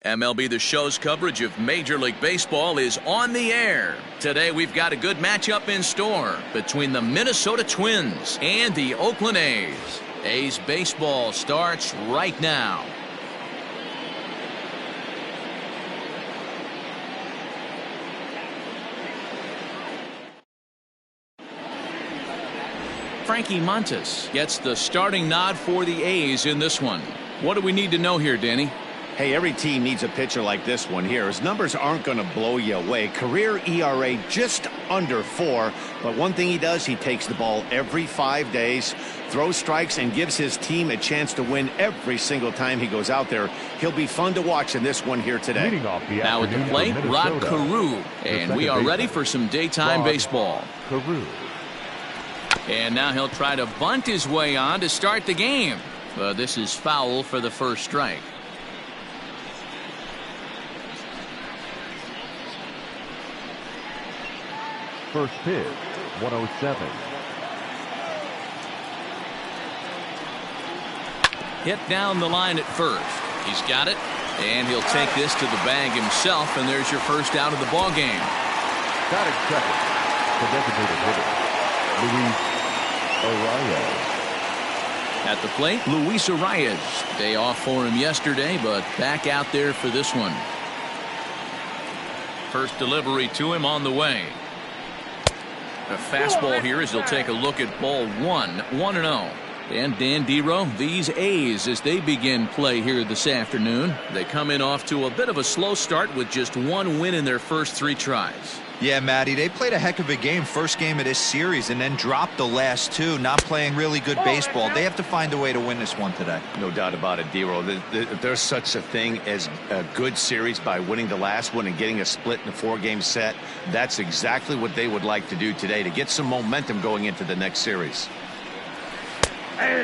MLB The Show's coverage of Major League Baseball is on the air. Today we've got a good matchup in store between the Minnesota Twins and the Oakland A's. A's baseball starts right now. Frankie Montas gets the starting nod for the A's in this one. What do we need to know here, Danny? Hey, every team needs a pitcher like this one here. His numbers aren't going to blow you away. Career ERA just under 4. But one thing he does, he takes the ball every 5 days, throws strikes, and gives his team a chance to win every single time he goes out there. He'll be fun to watch in this one here today. Now at the plate, Rod Carew. And we are ready for some daytime baseball. Carew. And now he'll try to bunt his way on to start the game. This is foul for the first strike. First pitch, 107. Hit down the line at first. He's got it, and he'll take this to the bag himself, and there's your first out of the ball game. Batting second, the designated hitter, Luis Arias. At the plate, Luis Arias. Day off for him yesterday, but back out there for this one. First delivery to him on the way. A fastball here as he'll take a look at ball 1-0. And Dan Dero, these A's, as they begin play here this afternoon, they come in off to a bit of a slow start with just one win in their first 3 tries. Yeah, Matty, they played a heck of a game, first game of this series, and then dropped the last 2, not playing really good baseball. They have to find a way to win this one today. No doubt about it, Dero. There's such a thing as a good series by winning the last one and getting a split in a 4-game set. That's exactly what they would like to do today to get some momentum going into the next series.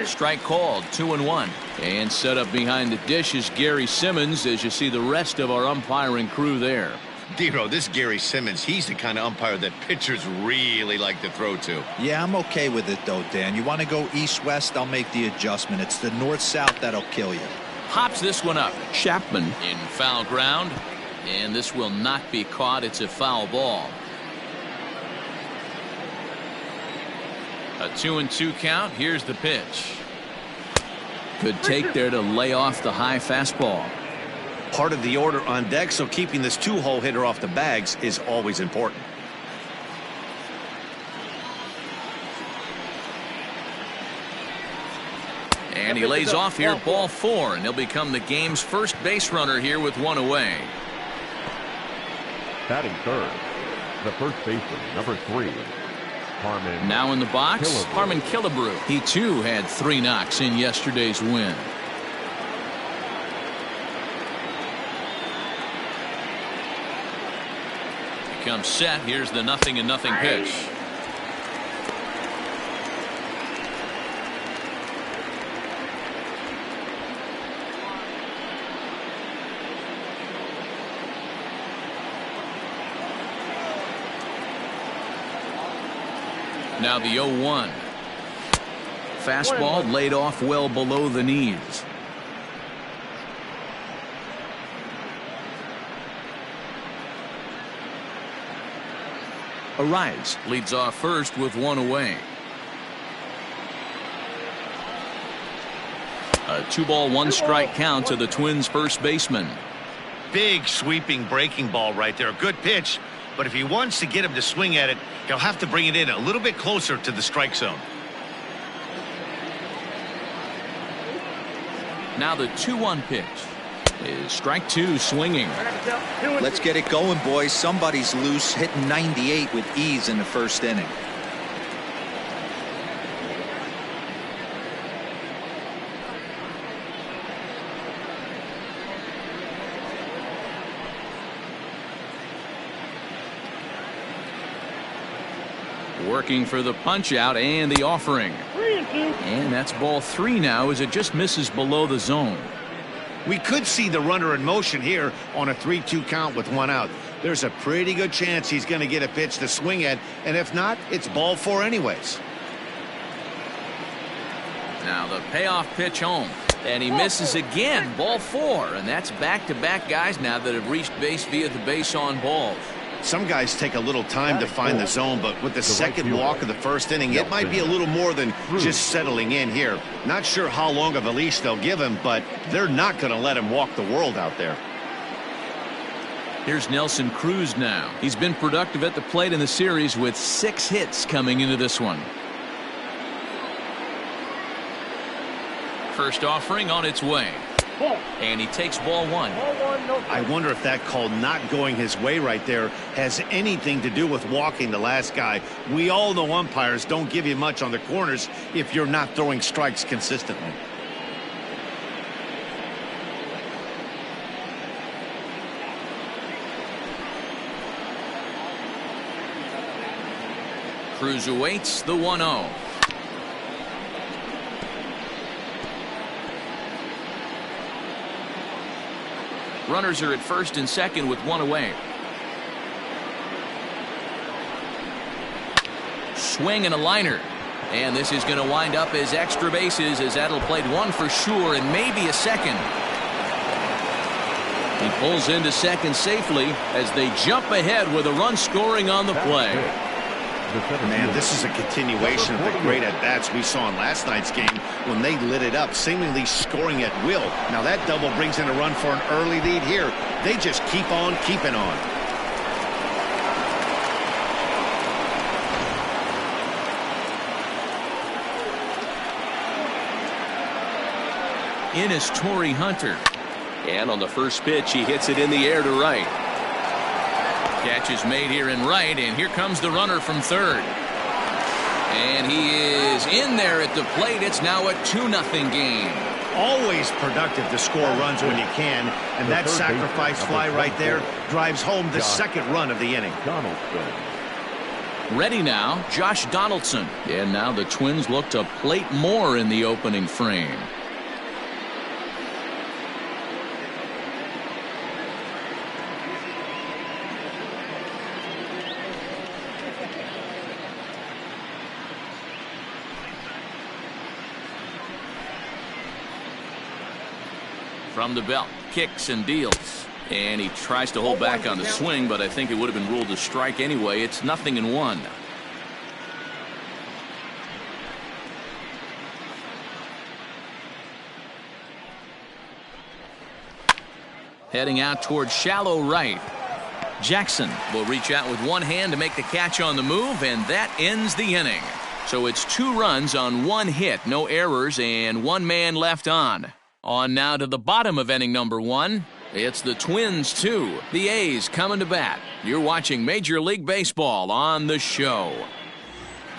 Strike called, 2-1. And set up behind the dish is Gary Simmons as you see the rest of our umpiring crew there. Dero, this Gary Simmons, he's the kind of umpire that pitchers really like to throw to. Yeah, I'm okay with it, though, Dan. You want to go east-west, I'll make the adjustment. It's the north-south that'll kill you. Pops this one up. Chapman in foul ground. And this will not be caught. It's a foul ball. A 2-2 count. Here's the pitch. Good take there to lay off the high fastball. Part of the order on deck, so keeping this 2-hole hitter off the bags is always important. And he lays off here, ball 4, and he'll become the game's first base runner here with 1 away. Batting third, the first baseman, number 3, Harmon. Now in the box, Killebrew. Harmon Killebrew. He too had 3 knocks in yesterday's win. Comes set. Here's the 0-0 pitch. Now the 0-1. Fastball laid off well below the knees. Arias leads off first with 1 away. A 2-ball 1-strike count to the Twins' first baseman. Big sweeping breaking ball right there. Good pitch, but if he wants to get him to swing at it, he'll have to bring it in a little bit closer to the strike zone. Now the 2-1 pitch is strike 2, swinging. Let's get it going, boys. Somebody's loose, hitting 98 with ease in the first inning. Working for the punch out and the offering. And that's ball 3 now as it just misses below the zone. We could see the runner in motion here on a 3-2 count with 1 out. There's a pretty good chance he's going to get a pitch to swing at, and if not, it's ball 4 anyways. Now the payoff pitch home. And he misses again. Ball 4. And that's back-to-back guys now that have reached base via the base on balls. Some guys take a little time to find the zone, but with the second walk of the first inning, it might be a little more than just settling in here. Not sure how long of a leash they'll give him, but they're not going to let him walk the world out there. Here's Nelson Cruz now. He's been productive at the plate in the series with 6 hits coming into this one. First offering on its way. And he takes ball 1. I wonder if that call not going his way right there has anything to do with walking the last guy. We all know umpires don't give you much on the corners if you're not throwing strikes consistently. Cruz awaits the 1-0. Runners are at first and second with 1 away. Swing and a liner. And this is going to wind up as extra bases, as that'll played 1 for sure and maybe a second. He pulls into second safely as they jump ahead with a run scoring on the play. Man, this is a continuation of the great at-bats we saw in last night's game when they lit it up, seemingly scoring at will. Now that double brings in a run for an early lead here. They just keep on keeping on. In is Torrey Hunter. And on the first pitch, he hits it in the air to right. Catch is made here in right, and here comes the runner from third. And he is in there at the plate. It's now a 2-0 game. Always productive to score runs when you can, and that sacrifice fly right there drives home the second run of the inning. Ready now, Josh Donaldson. And now the Twins look to plate more in the opening frame. From the belt, kicks and deals. And he tries to hold back on the swing, but I think it would have been ruled a strike anyway. It's 0-1. Heading out towards shallow right. Jackson will reach out with one hand to make the catch on the move, and that ends the inning. So it's 2 runs on 1 hit, no errors, and 1 man left on. On now to the bottom of inning number 1. It's the Twins 2. The A's coming to bat. You're watching Major League Baseball on the show.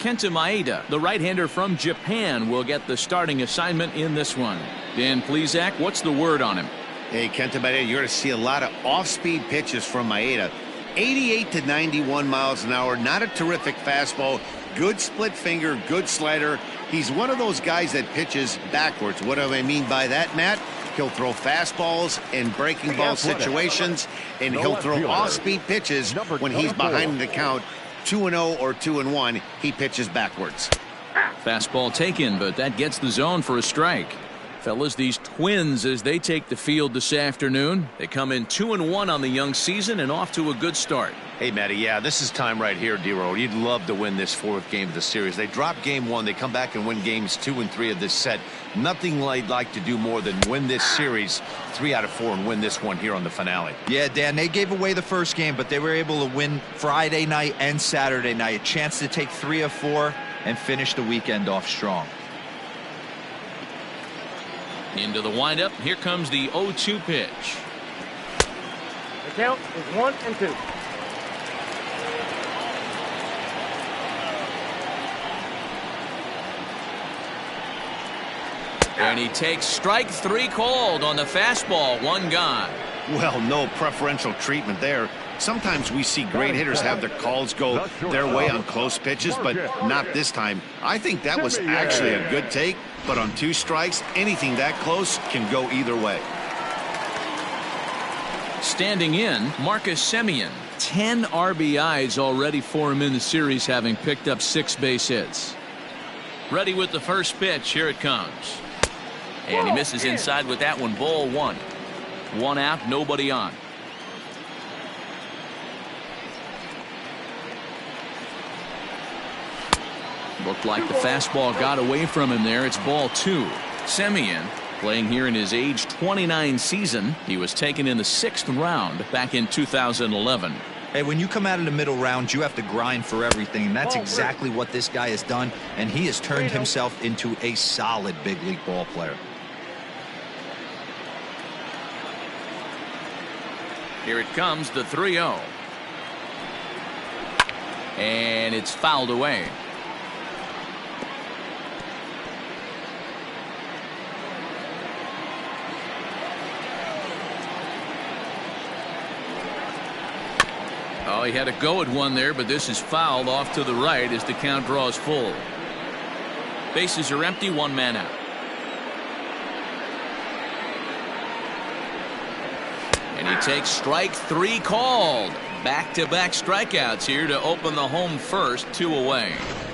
Kenta Maeda, the right-hander from Japan, will get the starting assignment in this one. Dan Plesac, what's the word on him? Hey, Kenta Maeda, you're going to see a lot of off-speed pitches from Maeda. 88 to 91 miles an hour, not a terrific fastball. Good split finger, good slider. He's one of those guys that pitches backwards. What do I mean by that, Matt? He'll throw fastballs in breaking ball situations, and he'll throw off-speed pitches when he's behind the count. 2-0 or 2-1, he pitches backwards. Fastball taken, but that gets the zone for a strike. Fellas, these Twins, as they take the field this afternoon, they come in 2-1 on the young season and off to a good start. Hey, Matty, yeah, this is time right here, D-Roll. You'd love to win this 4th game of the series. They drop game 1. They come back and win games 2 and 3 of this set. Nothing they'd like to do more than win this series 3 out of 4 and win this one here on the finale. Yeah, Dan, they gave away the first game, but they were able to win Friday night and Saturday night. A chance to take 3 of 4 and finish the weekend off strong. Into the windup. Here comes the 0-2 pitch. The count is 1-2. And he takes strike 3 called on the fastball. 1 gone. Well, no preferential treatment there. Sometimes we see great hitters have their calls go their way on close pitches, but not this time. I think that was actually a good take, but on 2 strikes, anything that close can go either way. Standing in, Marcus Semien. 10 RBIs already for him in the series, having picked up 6 base hits. Ready with the first pitch. Here it comes. And he misses inside with that one. Ball one. One out, nobody on. Looked like the fastball got away from him there. It's ball two. Semien playing here in his age 29 season. He was taken in the 6th round back in 2011. Hey, when you come out of the middle rounds, you have to grind for everything. And that's exactly what this guy has done. And he has turned himself into a solid big league ball player. Here it comes, the 3-0. And it's fouled away. Oh, he had a go at one there, but this is fouled off to the right as the count draws full. Bases are empty, one man out. And he takes strike 3 called. Back-to-back strikeouts here to open the home first, 2 away.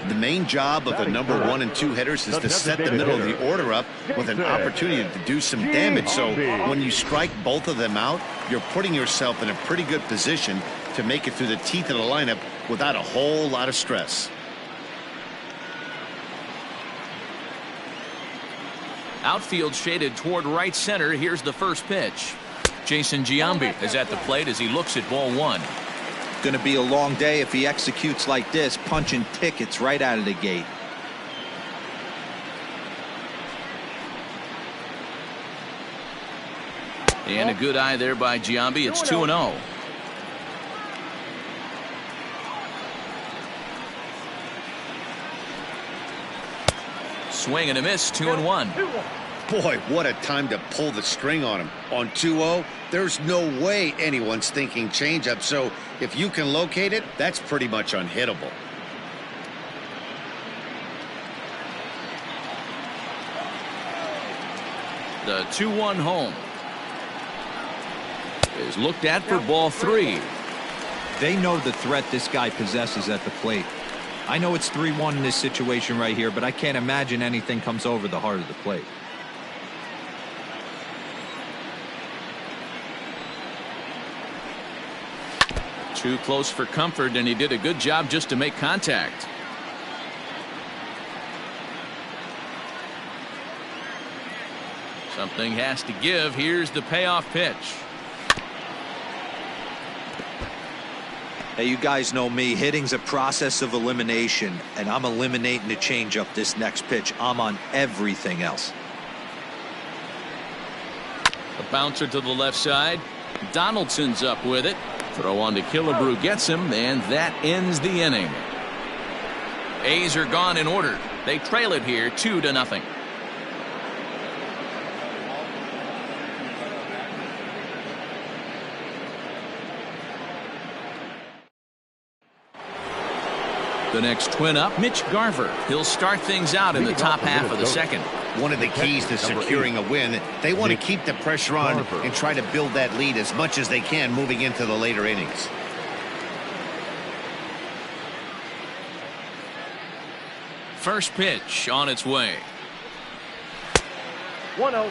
The main job of the number 1 and 2 hitters is to set the middle of the order up with an opportunity to do some damage. So when you strike both of them out, you're putting yourself in a pretty good position to make it through the teeth of the lineup without a whole lot of stress. Outfield shaded toward right center. Here's the first pitch. Jason Giambi is at the plate as he looks at ball one. Going to be a long day if he executes like this, punching tickets right out of the gate. And a good eye there by Giambi. It's 2-0. Swing and a miss, 2-1. Boy, what a time to pull the string on him. On 2-0, there's no way anyone's thinking changeup. So if you can locate it, that's pretty much unhittable. The 2-1 home is looked at for ball 3. They know the threat this guy possesses at the plate. I know it's 3-1 in this situation right here, but I can't imagine anything comes over the heart of the plate. Too close for comfort, and he did a good job just to make contact. Something has to give. Here's the payoff pitch. Hey, you guys know me. Hitting's a process of elimination, and I'm eliminating the changeup this next pitch. I'm on everything else. A bouncer to the left side. Donaldson's up with it. Throw on to Killebrew gets him, and that ends the inning. A's are gone in order. They trail it here 2-0. The next twin up, Mitch Garver. He'll start things out in the top half of the second. One of the keys to securing a win, they want to keep the pressure on and try to build that lead as much as they can moving into the later innings. First pitch on its way. 1-0.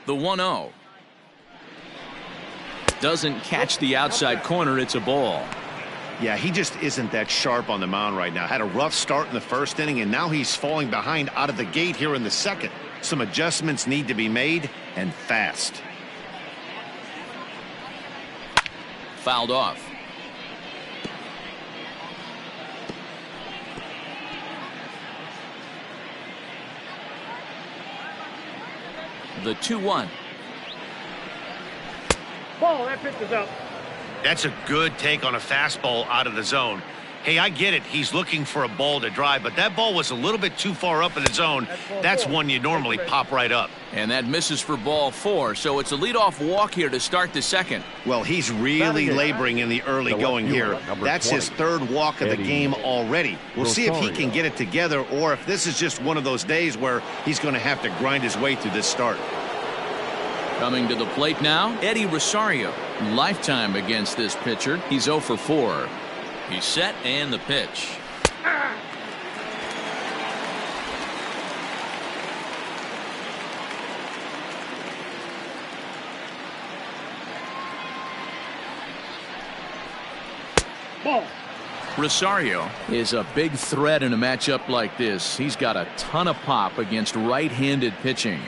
The 1-0. Doesn't catch the outside corner. It's a ball. Yeah, he just isn't that sharp on the mound right now. Had a rough start in the first inning, and now he's falling behind out of the gate here in the second. Some adjustments need to be made, and fast. Fouled off. The 2-1. Ball, that pitch is up. That's a good take on a fastball out of the zone. Hey, I get it. He's looking for a ball to drive, but that ball was a little bit too far up in the zone. That's one you normally pop right up. And that misses for ball 4, so it's a leadoff walk here to start the second. Well, he's really laboring in the early going here. That's his third walk of the game already. We'll see if he can get it together or if this is just one of those days where he's going to have to grind his way through this start. Coming to the plate now, Eddie Rosario. Lifetime against this pitcher. He's 0 for 4. He's set and the pitch. Ball. Rosario is a big threat in a matchup like this. He's got a ton of pop against right-handed pitching.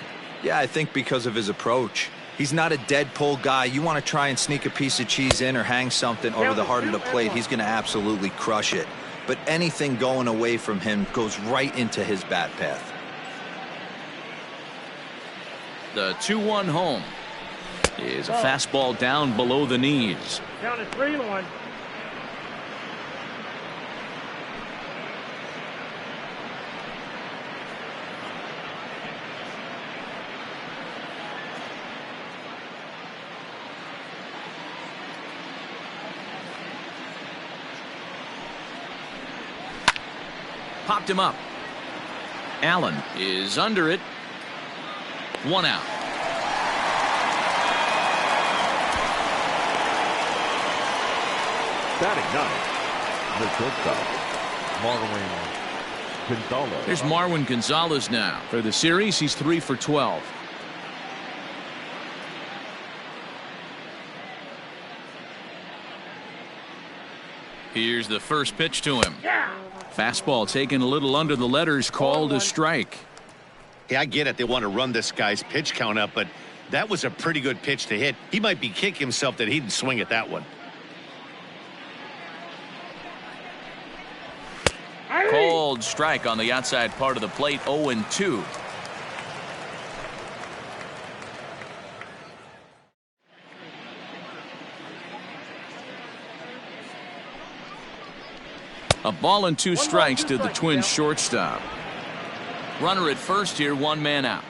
Yeah, I think because of his approach. He's not a dead pull guy. You want to try and sneak a piece of cheese in or hang something over the heart of the plate, he's going to absolutely crush it. But anything going away from him goes right into his bat path. The 2-1 home is a fastball down below the knees. Count is 3-1. Popped him up. Allen is under it. 1 out. Batting ninth, the shortstop, Marwin Gonzalez. There's Marwin Gonzalez now. For the series, he's 3 for 12. Here's the first pitch to him. Fastball taken a little under the letters, called a strike. Yeah, I get it. They want to run this guy's pitch count up, but that was a pretty good pitch to hit. He might be kicking himself that he didn't swing at that one. Called strike on the outside part of the plate. 0-2. A ball and 2 strikes to the Twins shortstop. Runner at first here, 1 man out.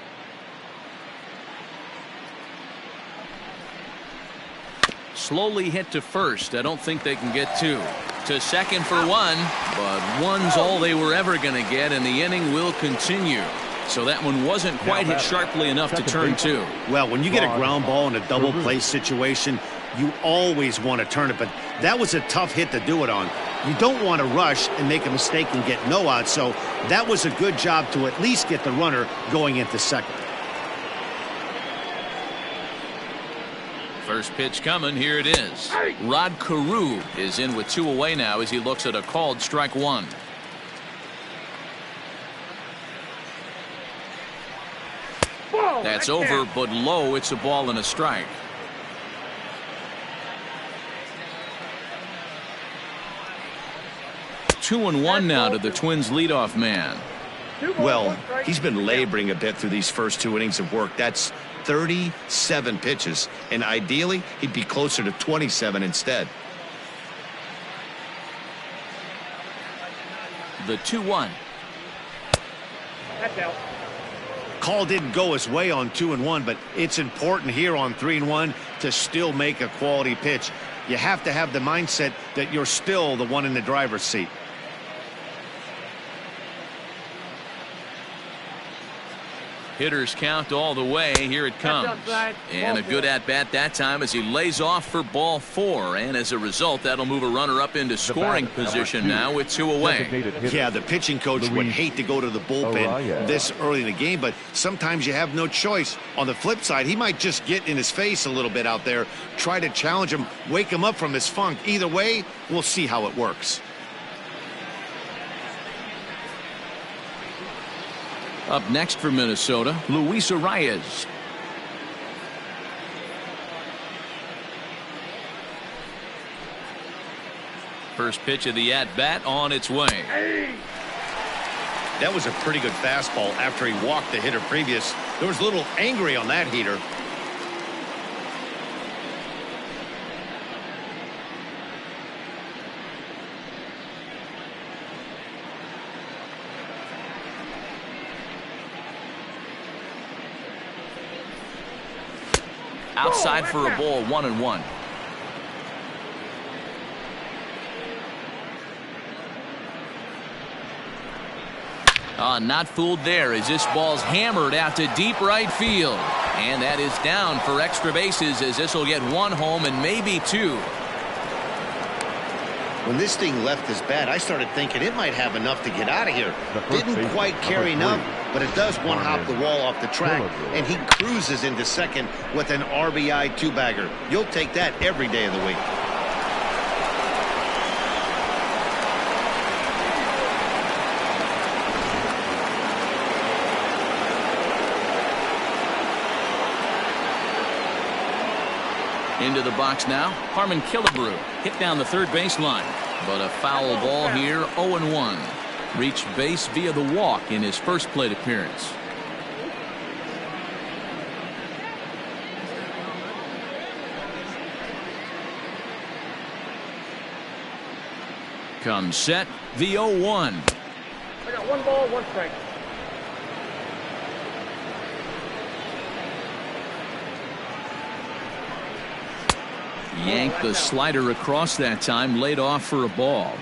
Slowly hit to first. I don't think they can get 2. To second for 1, but 1's all they were ever going to get, and the inning will continue. So that one wasn't quite hit sharply enough to turn 2. Well, when you get a ground ball in a double play situation, you always want to turn it, but that was a tough hit to do it on. You don't want to rush and make a mistake and get no out, so that was a good job to at least get the runner going into second. First pitch coming. Here it is. Rod Carew is in with 2 away now as he looks at a called strike 1. That's over, but low. It's a ball and a strike. Two and one now to the Twins leadoff man. Well, he's been laboring a bit through these first 2 innings of work. That's 37 pitches, and ideally he'd be closer to 27 instead. The 2-1. That's out. Call didn't go his way on 2-1, but it's important here on 3-1 to still make a quality pitch. You have to have the mindset that you're still the one in the driver's seat. Hitters count all the way. Here it comes. And a good at-bat that time as he lays off for ball 4. And as a result, that'll move a runner up into scoring position now with 2 away. Yeah, the pitching coach would hate to go to the bullpen this early in the game, but sometimes you have no choice. On the flip side, he might just get in his face a little bit out there, try to challenge him, wake him up from his funk. Either way, we'll see how it works. Up next for Minnesota, Luis Arias. First pitch of the at-bat on its way. That was a pretty good fastball after he walked the hitter previous. There was a little angry on that heater. Outside for a ball, 1-1. Not fooled there as this ball's hammered out to deep right field. And that is down for extra bases as this will get 1 home and maybe 2. When this thing left his bat, I started thinking it might have enough to get out of here. Didn't quite carry enough, but it does one hop the wall off the track, and he cruises into second with an RBI two-bagger. You'll take that every day of the week. Into the box now, Harmon Killebrew hit down the third baseline, but a foul ball here, 0-1. Reached base via the walk in his first plate appearance. Comes set, the 0-1. I got 1 ball, 1 strike. Yanked the slider across that time, laid off for a ball.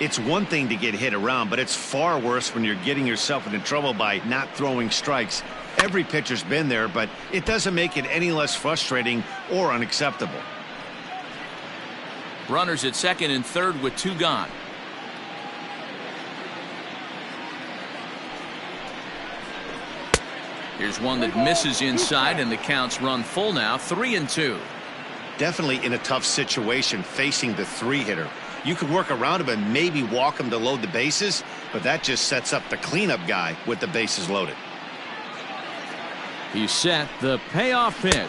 It's one thing to get hit around, but it's far worse when you're getting yourself into trouble by not throwing strikes. Every pitcher's been there, but it doesn't make it any less frustrating or unacceptable. Runners at second and third with 2 gone. Here's one that misses inside, and the count's run full now, 3-2. Definitely in a tough situation facing the 3-hitter. You could work around him and maybe walk him to load the bases, but that just sets up the cleanup guy with the bases loaded. He's set, the payoff pitch.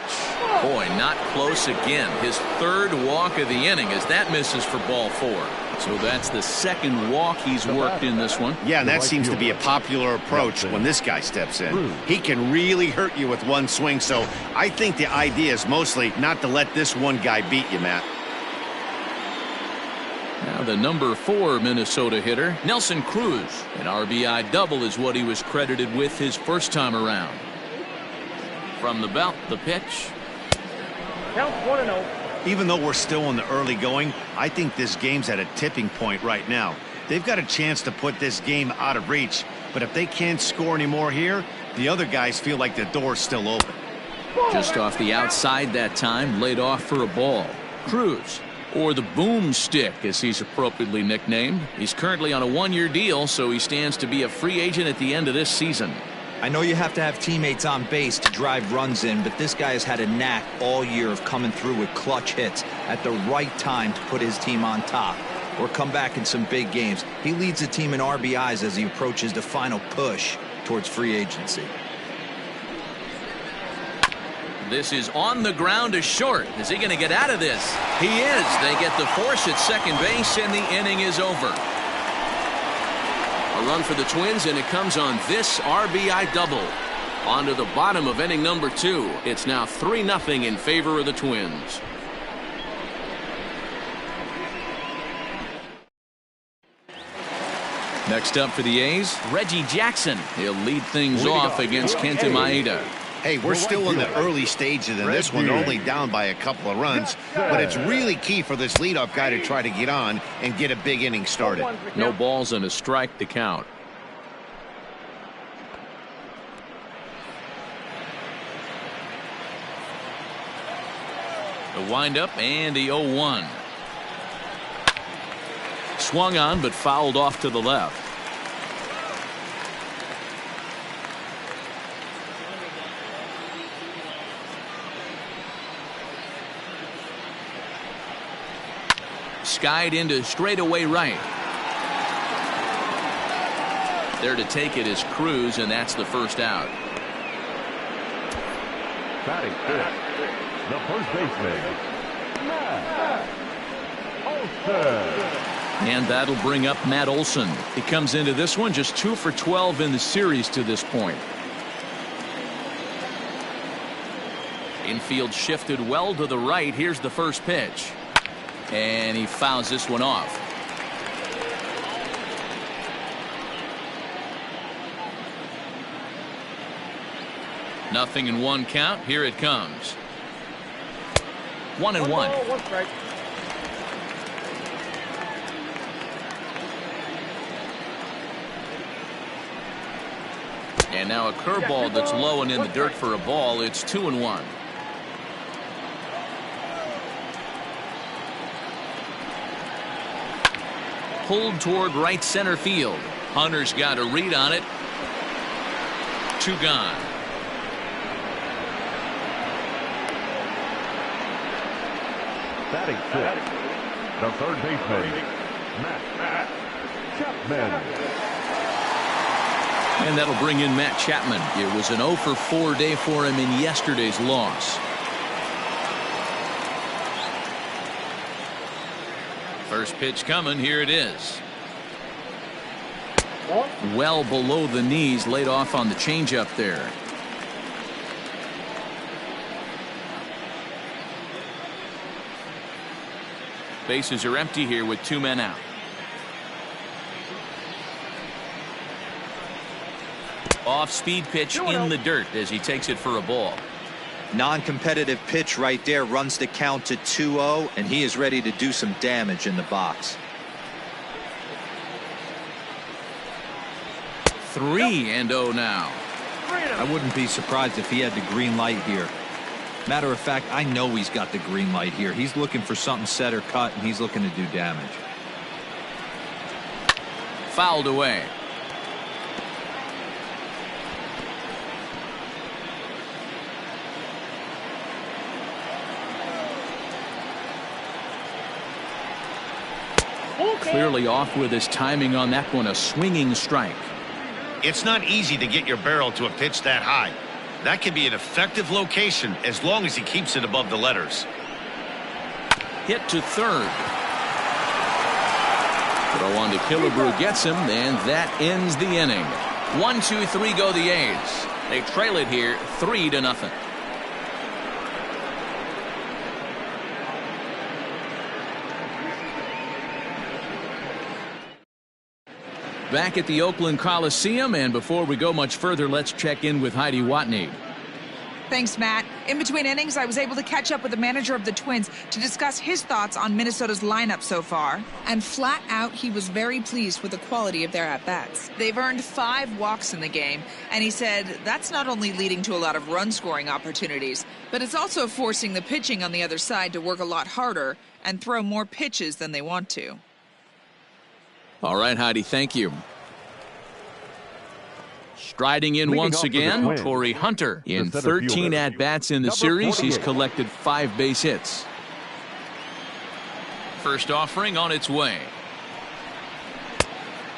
Boy, not close again. His 3rd walk of the inning as that misses for ball 4. So that's the 2nd walk he's worked in this one. Yeah, and that seems to be a popular approach when this guy steps in. He can really hurt you with one swing, so I think the idea is mostly not to let this one guy beat you, Matt. Now the number 4 Minnesota hitter, Nelson Cruz. An RBI double is what he was credited with his first time around. From the belt, the pitch. Count 1-0. Even though we're still in the early going, I think this game's at a tipping point right now. They've got a chance to put this game out of reach, but if they can't score any more here, the other guys feel like the door's still open. Just off the outside that time, laid off for a ball. Cruz, or the boomstick as he's appropriately nicknamed. He's currently on a 1-year deal, so he stands to be a free agent at the end of this season. I know you have to have teammates on base to drive runs in, but this guy has had a knack all year of coming through with clutch hits at the right time to put his team on top or come back in some big games. He leads the team in RBIs as he approaches the final push towards free agency. This is on the ground to short. Is he going to get out of this? He is. They get the force at second base, and the inning is over. A run for the Twins, and it comes on this RBI double. On to the bottom of inning number 2. It's now 3-0 in favor of the Twins. Next up for the A's, Reggie Jackson. He'll lead things off against Kenta Maeda. Hey, we're still in the early stages in this one. They're only down by a couple of runs, but it's really key for this leadoff guy to try to get on and get a big inning started. No balls and a strike to count. The windup and the 0-1. Swung on but fouled off to the left. Skied into straightaway right. There to take it is Cruz, and that's the first out. Batting fifth, the first baseman, Matt Olson. And that'll bring up Matt Olson. He comes into this one just 2 for 12 in the series to this point. Infield shifted well to the right. Here's the first pitch. And he fouls this one off. Nothing in 1 count. Here it comes. 1-1. 1 strike. And now a curveball that's low and in the dirt for a ball. It's 2-1. pulled toward right center field. Hunter's got a read on it. 2 gone. Batting sixth, the third baseman, Matt Chapman. And that'll bring in Matt Chapman. It was an 0 for 4 day for him in yesterday's loss. First pitch coming. Here it is. Well below the knees, laid off on the changeup there. Bases are empty here with 2 men out. Off-speed pitch in the dirt as he takes it for a ball. Non-competitive pitch right there, runs the count to 2-0, and he is ready to do some damage in the box. 3-0 now. I wouldn't be surprised if he had the green light here. Matter of fact, I know he's got the green light here. He's looking for something set or cut, and he's looking to do damage. Fouled away. Clearly off with his timing on that one. A swinging strike. It's not easy to get your barrel to a pitch that high. That can be an effective location as long as he keeps it above the letters. Hit to third. Throw on to Killebrew gets him, and that ends the inning. 1, 2, 3 go the A's. They trail it here 3-0. Back at the Oakland Coliseum, and before we go much further, let's check in with Heidi Watney. Thanks, Matt. In between innings, I was able to catch up with the manager of the Twins to discuss his thoughts on Minnesota's lineup so far. And flat out, he was very pleased with the quality of their at-bats. They've earned 5 walks in the game, and he said that's not only leading to a lot of run-scoring opportunities, but it's also forcing the pitching on the other side to work a lot harder and throw more pitches than they want to. All right, Heidi, thank you. Striding in once again, Torrey Hunter. In 13 at-bats in the series, he's collected 5 base hits. First offering on its way.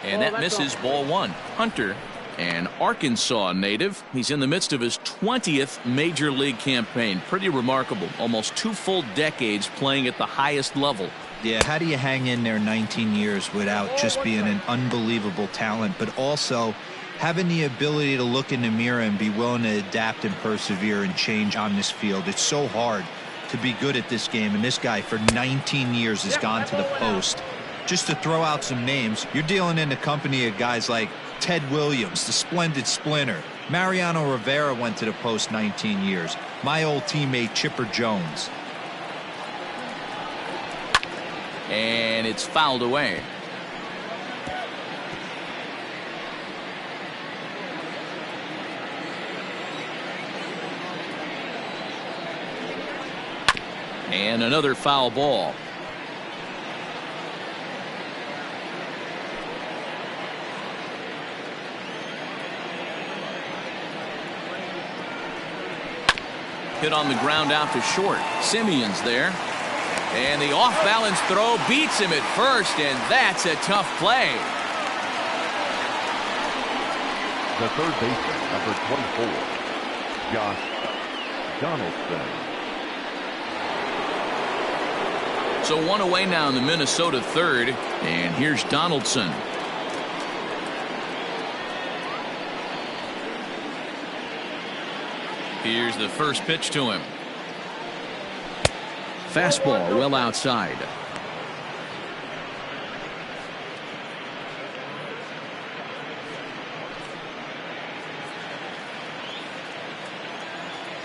And that misses ball 1. Hunter, an Arkansas native. He's in the midst of his 20th major league campaign. Pretty remarkable. Almost 2 full decades playing at the highest level. Yeah, how do you hang in there 19 years without just being an unbelievable talent, but also having the ability to look in the mirror and be willing to adapt and persevere and change on this field? It's so hard to be good at this game, and this guy for 19 years has gone to the post. Just to throw out some names, you're dealing in the company of guys like Ted Williams, the splendid splinter. Mariano Rivera went to the post 19 years. My old teammate Chipper Jones. And it's fouled away. And another foul ball. Hit on the ground out to short. Simeon's there. And the off-balance throw beats him at first, and that's a tough play. The third baseman, number 24, Josh Donaldson. So 1 away now in the Minnesota third, and here's Donaldson. Here's the first pitch to him. Fastball well outside.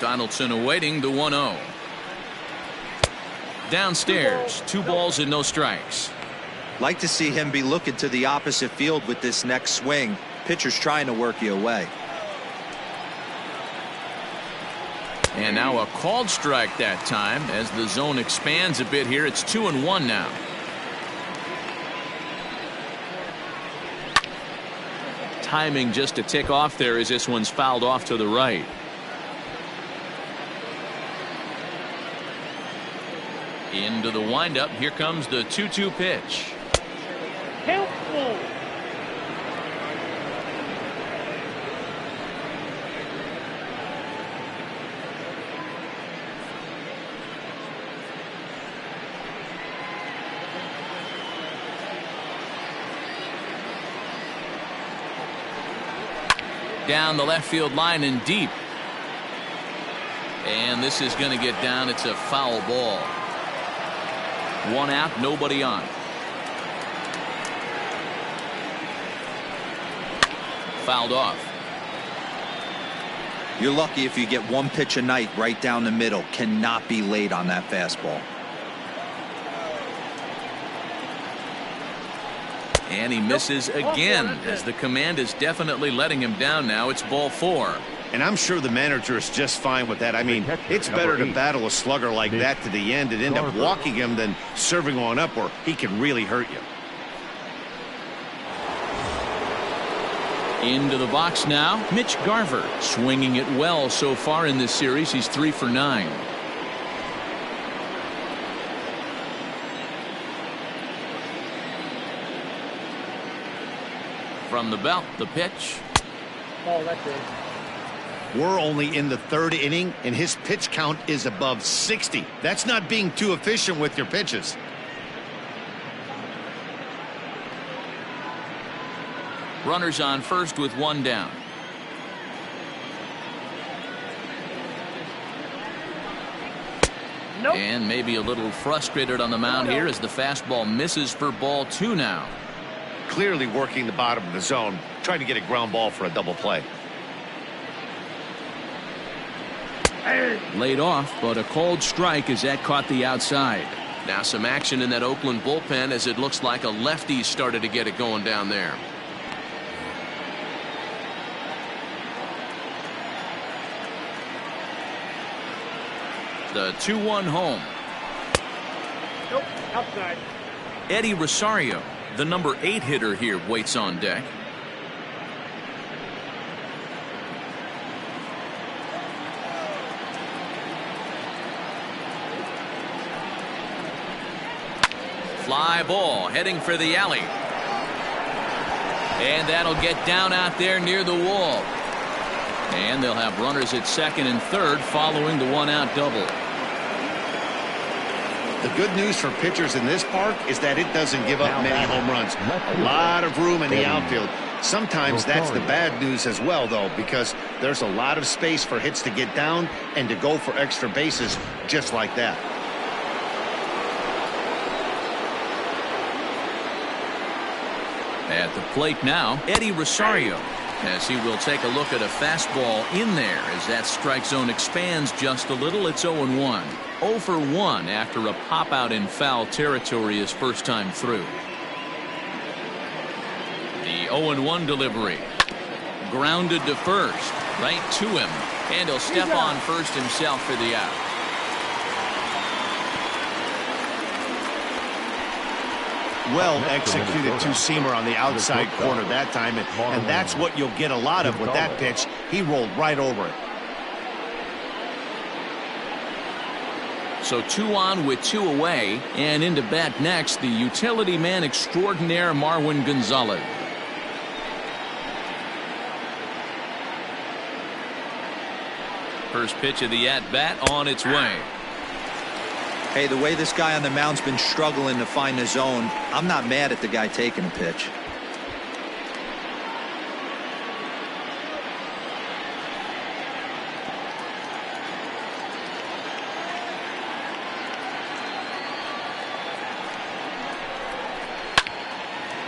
Donaldson awaiting the 1-0. Downstairs, 2 balls and no strikes. Like to see him be looking to the opposite field with this next swing. Pitcher's trying to work you away. And now a called strike that time as the zone expands a bit here. It's 2-1 now. timing just to tick off there as this one's fouled off to the right. Into the windup. Here comes the 2-2 pitch. Helpful. Down the left field line and deep. And this is going to get down. It's a foul ball. One out, nobody on. Fouled off. You're lucky if you get one pitch a night right down the middle. Cannot be late on that fastball. And he misses again as the command is definitely letting him down now. It's ball 4. And I'm sure the manager is just fine with that. I mean, it's better to battle a slugger like that to the end and end up walking him than serving on up where he can really hurt you. Into the box now, Mitch Garver, swinging it well so far in this series. He's 3 for 9. From the belt, the pitch. Oh, that's it. We're only in the 3rd inning, and his pitch count is above 60. That's not being too efficient with your pitches. Runners on first with 1 down. Nope. And maybe a little frustrated on the mound here as the fastball misses for ball 2 now. Clearly working the bottom of the zone, trying to get a ground ball for a double play. Laid off, but a cold strike as that caught the outside. Now some action in that Oakland bullpen as it looks like a lefty started to get it going down there. The 2-1 home. Nope. Outside. Eddie Rosario, the number 8 hitter here, waits on deck. Fly ball heading for the alley. And that'll get down out there near the wall. And they'll have runners at second and third following the 1-out double. The good news for pitchers in this park is that it doesn't give up many home runs. A lot of room in the outfield. Sometimes that's the bad news as well, though, because there's a lot of space for hits to get down and to go for extra bases just like that. At the plate now, Eddie Rosario, as he will take a look at a fastball in there as that strike zone expands just a little. It's 0-1. 0 for 1 after a pop out in foul territory his first time through. The 0-1 delivery. Grounded to first, right to him, and he'll step on first himself for the out. Well executed two-seamer on the outside corner that time, and that's what you'll get a lot of with that pitch. He rolled right over it. So 2 on with 2 away, and into bat next, the utility man extraordinaire Marwin Gonzalez. First pitch of the at-bat on its way. Hey, the way this guy on the mound's been struggling to find the zone, I'm not mad at the guy taking a pitch.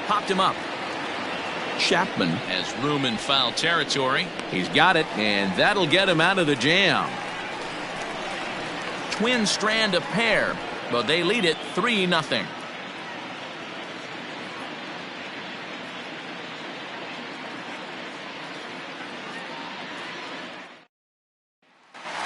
Popped him up. Chapman has room in foul territory. He's got it, and that'll get him out of the jam. Twins strand a pair, but they lead it 3-0.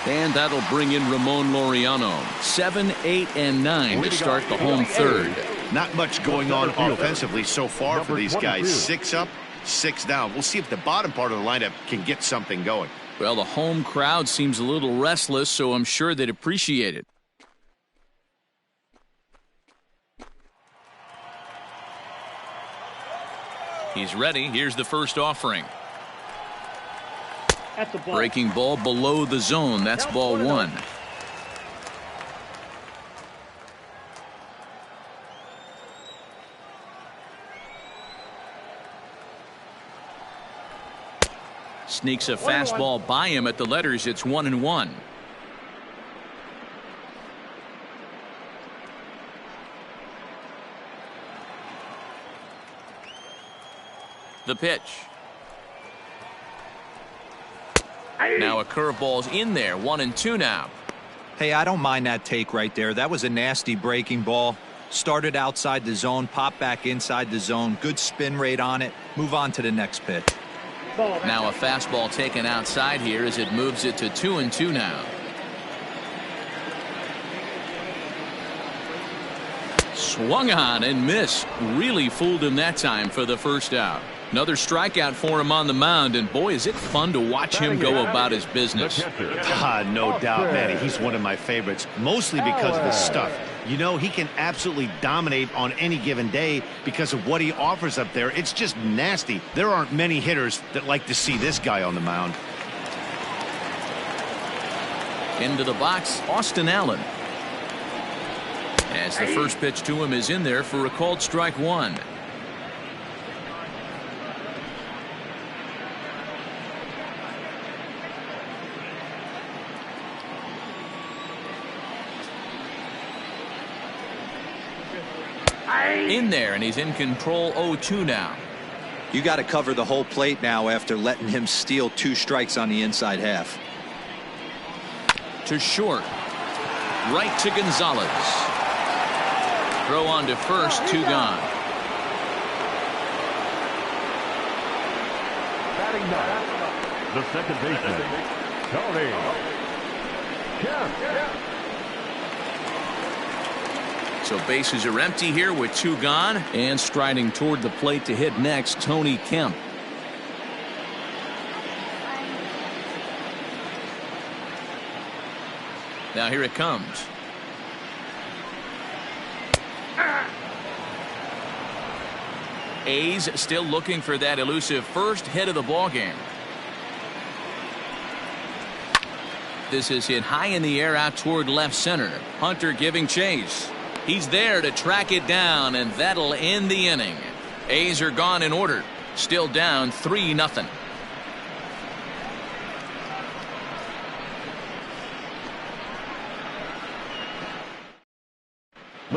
And that'll bring in Ramon Laureano. 7, 8, and 9 to start the home third. Not much going on offensively so far for these guys. 6 up, 6 down. We'll see if the bottom part of the lineup can get something going. Well, the home crowd seems a little restless, so I'm sure they'd appreciate it. He's ready. Here's the first offering. That's a ball. Breaking ball below the zone. That's ball one. Sneaks a fastball by him at the letters. It's 1-1. The pitch. Now a curveball's in there. 1-2 now. Hey, I don't mind that take right there. That was a nasty breaking ball. Started outside the zone, popped back inside the zone. Good spin rate on it. Move on to the next pitch. Now a fastball taken outside here as it moves it to 2-2 now. Swung on and missed. Really fooled him that time for the first out. Another strikeout for him on the mound, and boy, is it fun to watch him go about his business. No doubt, Manny. He's one of my favorites, mostly because of his stuff. You know, he can absolutely dominate on any given day because of what he offers up there. It's just nasty. There aren't many hitters that like to see this guy on the mound. Into the box, Austin Allen. As the first pitch to him is in there for a called strike one. In there, and he's in control. 0-2 now. You got to cover the whole plate now after letting him steal 2 strikes on the inside half. To short. Right to Gonzalez. Throw on to first. 2 gone. Batting ninth, the second baseman, Tony Kemp. So bases are empty here with 2 gone, and striding toward the plate to hit next, Tony Kemp. Now here it comes. A's still looking for that elusive first hit of the ball game. This is hit high in the air out toward left center. Hunter giving chase. He's there to track it down, and that'll end the inning. A's are gone in order. Still down 3-0.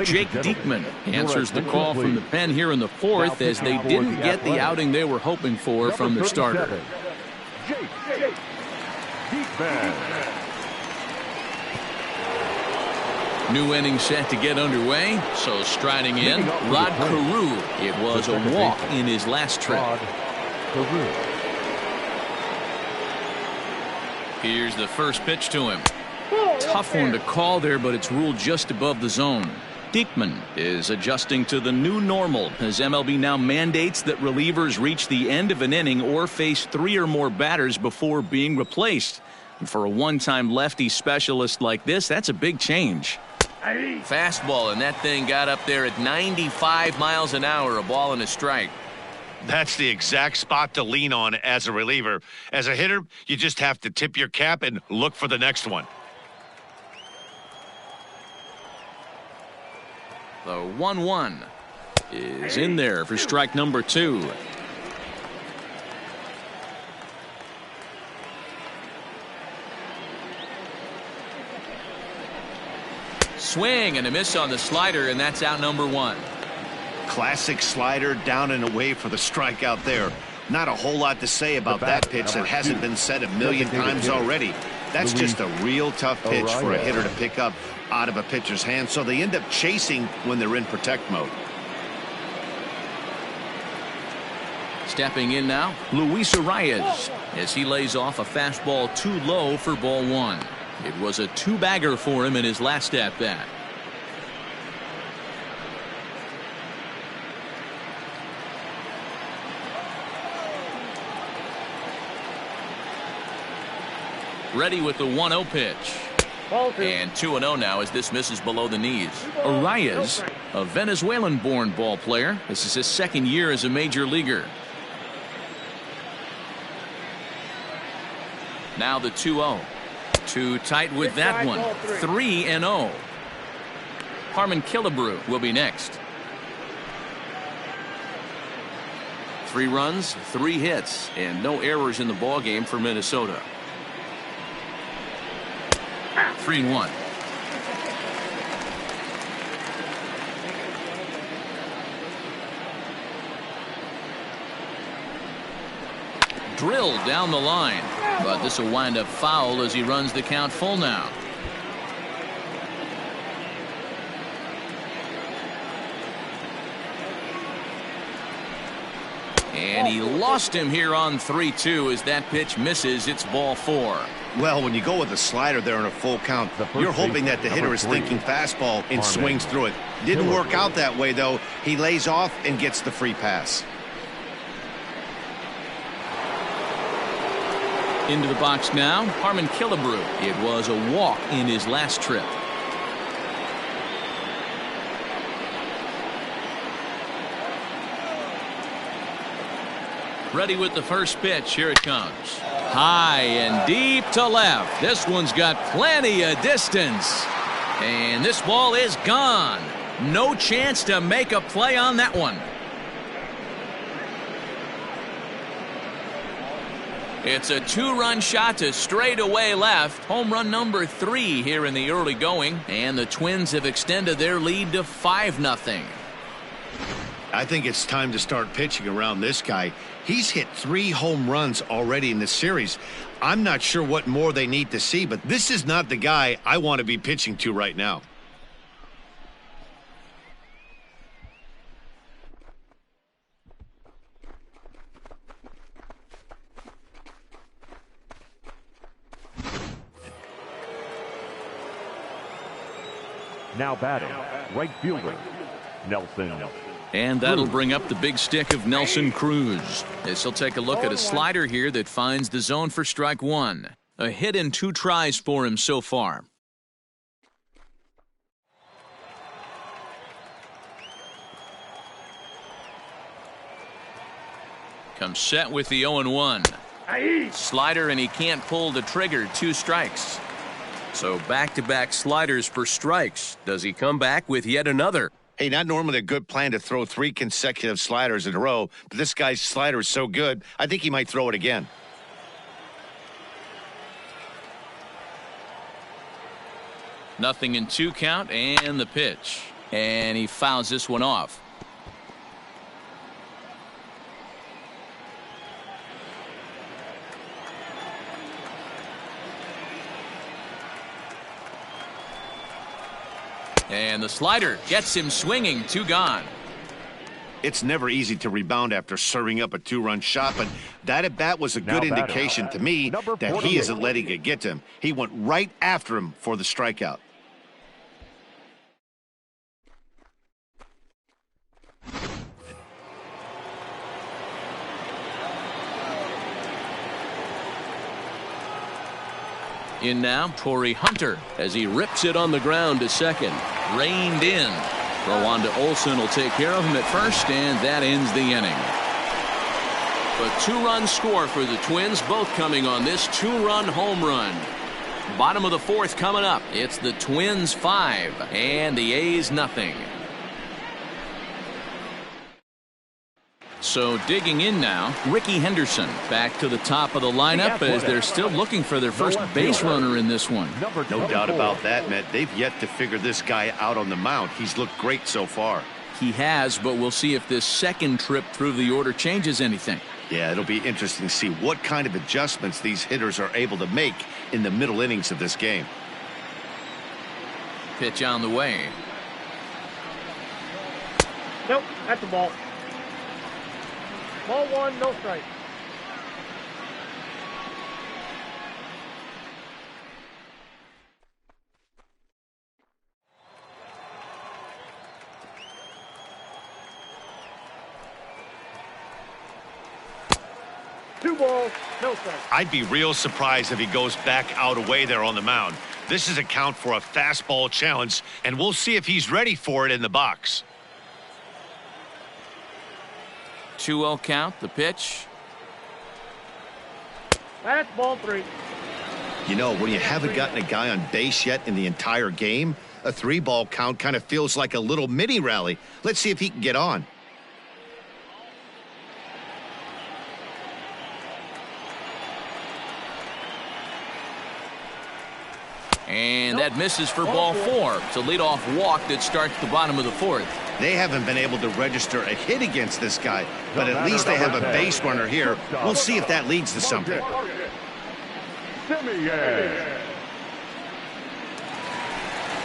Jake Diekman answers the call from the pen here in the 4th as they didn't get the outing they were hoping for from their starter. Jake Diekman. New inning set to get underway. So striding in, Rod Carew. It was a walk in his last trip. Here's the first pitch to him. Tough one to call there, but it's ruled just above the zone. Diekman is adjusting to the new normal as MLB now mandates that relievers reach the end of an inning or face 3 or more batters before being replaced. And for a one-time lefty specialist like this, that's a big change. Fastball, and that thing got up there at 95 miles an hour, a ball and a strike. That's the exact spot to lean on as a reliever. As a hitter, you just have to tip your cap and look for the next one. The 1-1 is in there for strike number 2. Swing and a miss on the slider, and that's out number 1. Classic slider down and away for the strikeout there. Not a whole lot to say about that pitch that hasn't been said a million times already. That's just a real tough pitch for a hitter to pick up out of a pitcher's hand, so they end up chasing when they're in protect mode. Stepping in now, Luis Arias as he lays off a fastball too low for ball 1. It was a 2-bagger for him in his last at-bat. Ready with the 1-0 pitch. Ball 2. And 2-0 now as this misses below the knees. Arias, a Venezuelan-born ball player. This is his second year as a major leaguer. Now the 2-0. Too tight with that one. 3-0. Harmon Killebrew will be next. 3 runs, 3 hits, and no errors in the ballgame for Minnesota. 3-1. Drilled down the line, but this will wind up foul as he runs the count full now. And he lost him here on 3-2 as that pitch misses. It's ball 4. Well, when you go with a slider there in a full count, you're hoping that the hitter is thinking fastball and swings through it. Didn't work out that way, though. He lays off and gets the free pass. Into the box now, Harmon Killebrew. It was a walk in his last trip. Ready with the first pitch. Here it comes. High and deep to left. This one's got plenty of distance. And this ball is gone. No chance to make a play on that one. It's a 2-run shot to straightaway left. Home run number 3 here in the early going. And the Twins have extended their lead to 5-0. I think it's time to start pitching around this guy. He's hit 3 home runs already in the series. I'm not sure what more they need to see, but this is not the guy I want to be pitching to right now. Now batting, right fielder, Nelson. And that'll bring up the big stick of Nelson Cruz. This will take a look at a slider here that finds the zone for strike 1. A hit in 2 tries for him so far. Comes set with the 0-1. Slider, and he can't pull the trigger. 2 strikes. So back-to-back sliders for strikes. Does he come back with yet another? Hey, not normally a good plan to throw 3 consecutive sliders in a row, but this guy's slider is so good, I think he might throw it again. Nothing in 2 count, and the pitch. And he fouls this one off. And the slider gets him swinging. 2 gone. It's never easy to rebound after serving up a 2-run shot, but that at bat was a good indication to me that he isn't letting it get to him. He went right after him for the strikeout. In now, Torrey Hunter as he rips it on the ground to second. Reined in. Throw on to Olsen will take care of him at first, and that ends the inning. A 2-run score for the Twins, both coming on this 2-run home run. Bottom of the 4th coming up. It's the Twins 5 and the A's nothing. So digging in now, Ricky Henderson back to the top of the lineup as they're still looking for their first base runner in this one. No doubt about that, Matt. They've yet to figure this guy out on the mound. He's looked great so far. He has, but we'll see if this second trip through the order changes anything. Yeah, it'll be interesting to see what kind of adjustments these hitters are able to make in the middle innings of this game. Pitch on the way. Nope, that's a ball. Ball 1, no strike. Two balls. No strike. I'd be real surprised if he goes back out away there on the mound. This is a count for a fastball challenge, and we'll see if he's ready for it in the box. 2-0 count, the pitch. That's ball 3. You know, when you haven't gotten a guy on base yet in the entire game, a 3-ball count kind of feels like a little mini rally. Let's see if he can get on. And that misses for ball 4. It's a leadoff walk that starts the bottom of the 4th. They haven't been able to register a hit against this guy, but at least they have a base runner here. We'll see if that leads to something.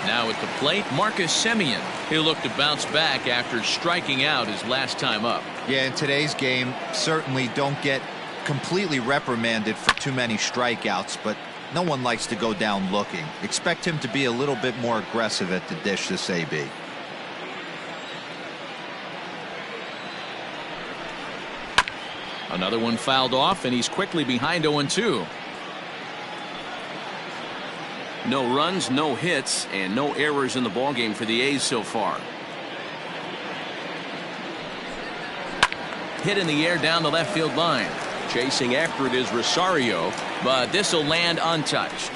Now at the plate, Marcus Semien. He'll look to bounce back after striking out his last time up. Yeah, in today's game, certainly don't get completely reprimanded for too many strikeouts, but no one likes to go down looking. Expect him to be a little bit more aggressive at the dish this AB. Another one fouled off, and he's quickly behind 0-2. No runs, no hits, and no errors in the ballgame for the A's so far. Hit in the air down the left field line. Chasing after it is Rosario, but this will land untouched.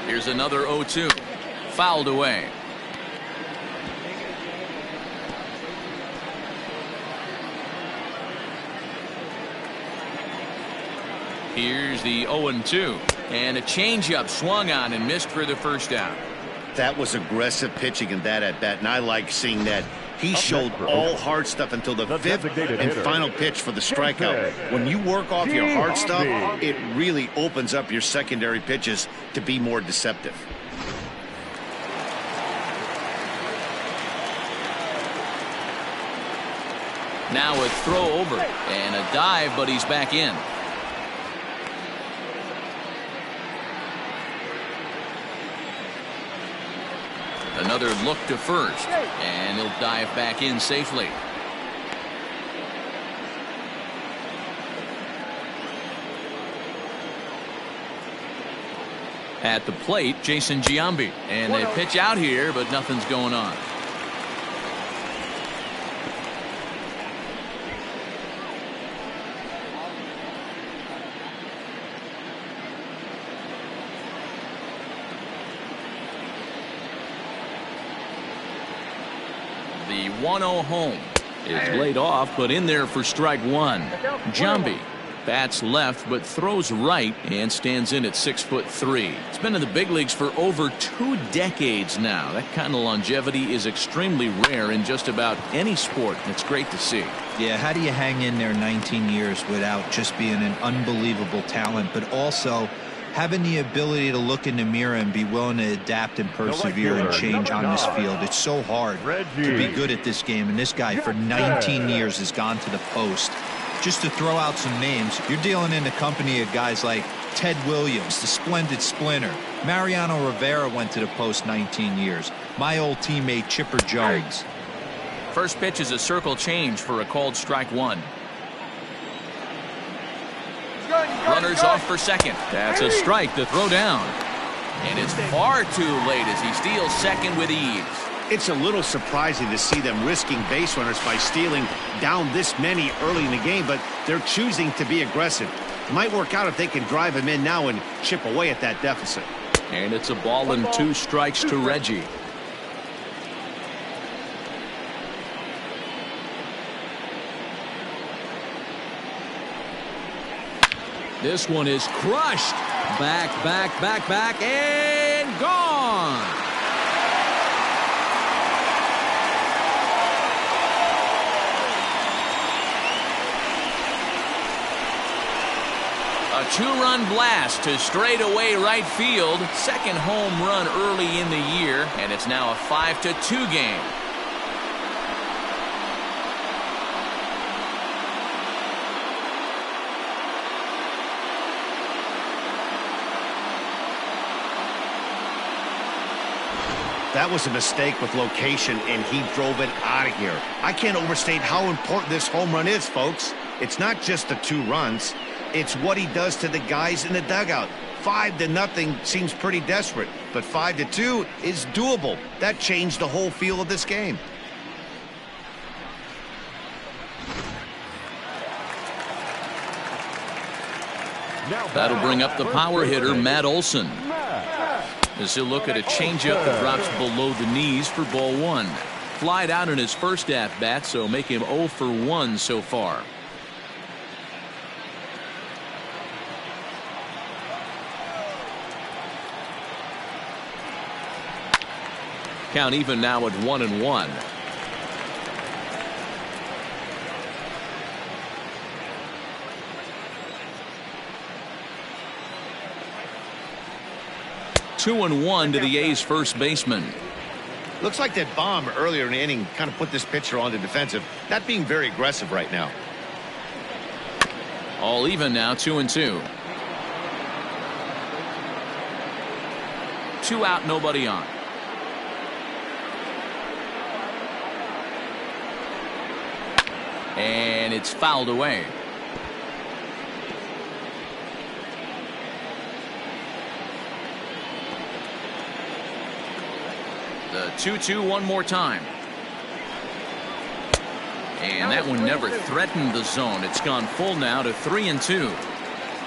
Here's another 0-2. Fouled away. Here's the 0-2. And a changeup swung on and missed for the first out. That was aggressive pitching in that at-bat, and I like seeing that. He showed all hard stuff until the fifth and final pitch for the strikeout. When you work off your hard stuff, it really opens up your secondary pitches to be more deceptive. Now a throw over and a dive, but he's back in. Another look to first, and he'll dive back in safely. At the plate, Jason Giambi, and they pitch out here, but nothing's going on. The 1-0 home is laid off, but in there for strike 1. Giambi bats left, but throws right and stands in at 6'3". It's been in the big leagues for over 2 decades now. That kind of longevity is extremely rare in just about any sport. It's great to see. Yeah, how do you hang in there 19 years without just being an unbelievable talent, but also having the ability to look in the mirror and be willing to adapt and persevere and change on this field? It's so hard to be good at this game, and this guy for 19 years has gone to the post. Just to throw out some names, you're dealing in the company of guys like Ted Williams, the splendid splinter. Mariano Rivera went to the post 19 years. My old teammate Chipper Jones. First pitch is a circle change for a called strike 1. Runners off for second. That's a strike to throw down. And it's far too late as he steals second with ease. It's a little surprising to see them risking base runners by stealing down this many early in the game, but they're choosing to be aggressive. It might work out if they can drive him in now and chip away at that deficit. And it's a ball and 2 strikes to Reggie. This one is crushed. Back, and gone. A 2-run blast to straightaway right field. Second home run early in the year, and it's now a 5-2 game. That was a mistake with location, and he drove it out of here. I can't overstate how important this home run is, folks. It's not just the 2 runs. It's what he does to the guys in the dugout. 5-0 seems pretty desperate, but 5-2 is doable. That changed the whole feel of this game. That'll bring up the power hitter, Matt Olson, as he'll look at a changeup that drops below the knees for ball 1. Flied out in his first at-bat, so make him 0 for 1 so far. Count even now at 1-1. Two and 1 to the A's first baseman. Looks like that bomb earlier in the inning kind of put this pitcher on the defensive. Not being very aggressive right now. All even now, 2-2. 2 out, nobody on. And it's fouled away. The 2-2 one more time. And that one never threatened the zone. It's gone full now to 3-2.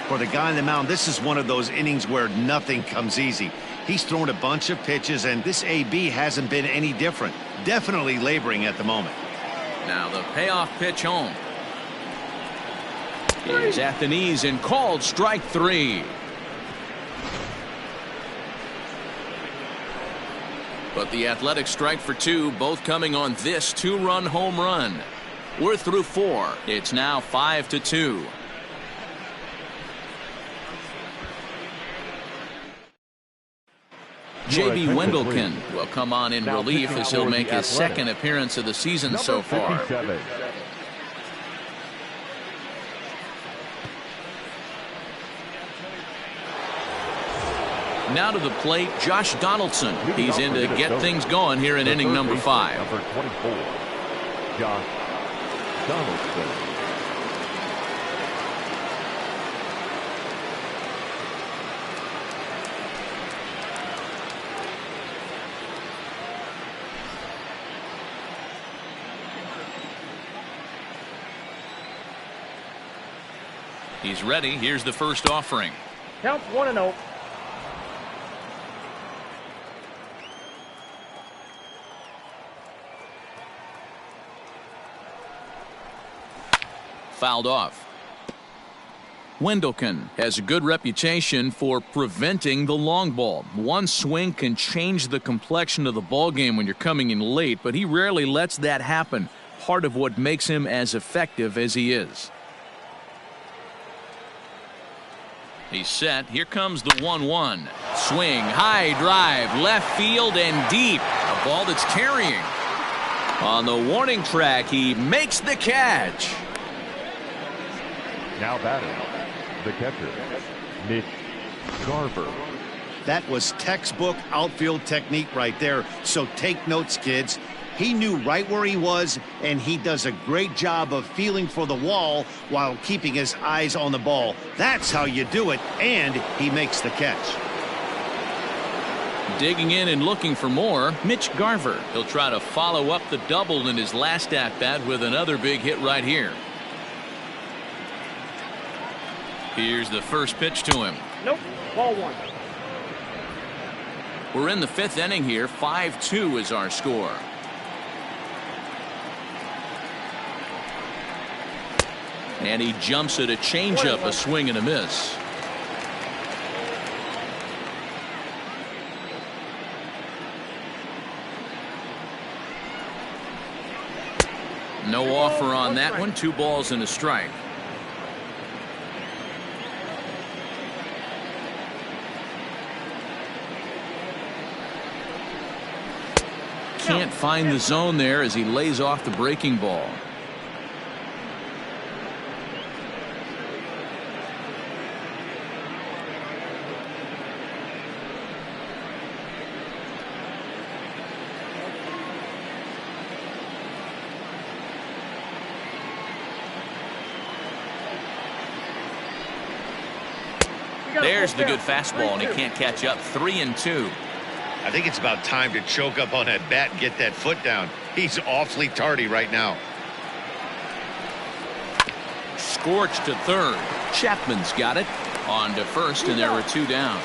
For the guy on the mound, this is one of those innings where nothing comes easy. He's thrown a bunch of pitches, and this AB hasn't been any different. Definitely laboring at the moment. Now the payoff pitch home. Is at the knees and called strike 3. But the Athletics strike for 2, both coming on this 2-run home run. We're through 4. It's now 5-2. J.B. Wendelken will come on in relief as he'll make his second appearance of the season so far. Now to the plate, Josh Donaldson. He's in to get things going here in inning number 5. Number 24, Josh Donaldson. He's ready. Here's the first offering. Count 1-0. Fouled off. Wendelken has a good reputation for preventing the long ball. One swing can change the complexion of the ball game when you're coming in late, but he rarely lets that happen. Part of what makes him as effective as he is. He's set. Here comes the 1-1. Swing, high drive, left field and deep. A ball that's carrying. On the warning track, he makes the catch. Now batting, the catcher, Mitch Garver. That was textbook outfield technique right there. So take notes, kids. He knew right where he was, and he does a great job of feeling for the wall while keeping his eyes on the ball. That's how you do it, and he makes the catch. Digging in and looking for more, Mitch Garver. He'll try to follow up the double in his last at-bat with another big hit right here. Here's the first pitch to him. Nope. Ball 1. We're in the 5th inning here. 5-2 is our score. And he jumps at a changeup, a swing and a miss. No offer on that one. 2 balls and a strike. Can't find the zone there as he lays off the breaking ball. There's the good fastball, and he can't catch up. 3-2. I think it's about time to choke up on that bat and get that foot down. He's awfully tardy right now. Scorched to third. Chapman's got it. On to first, and there were 2 down.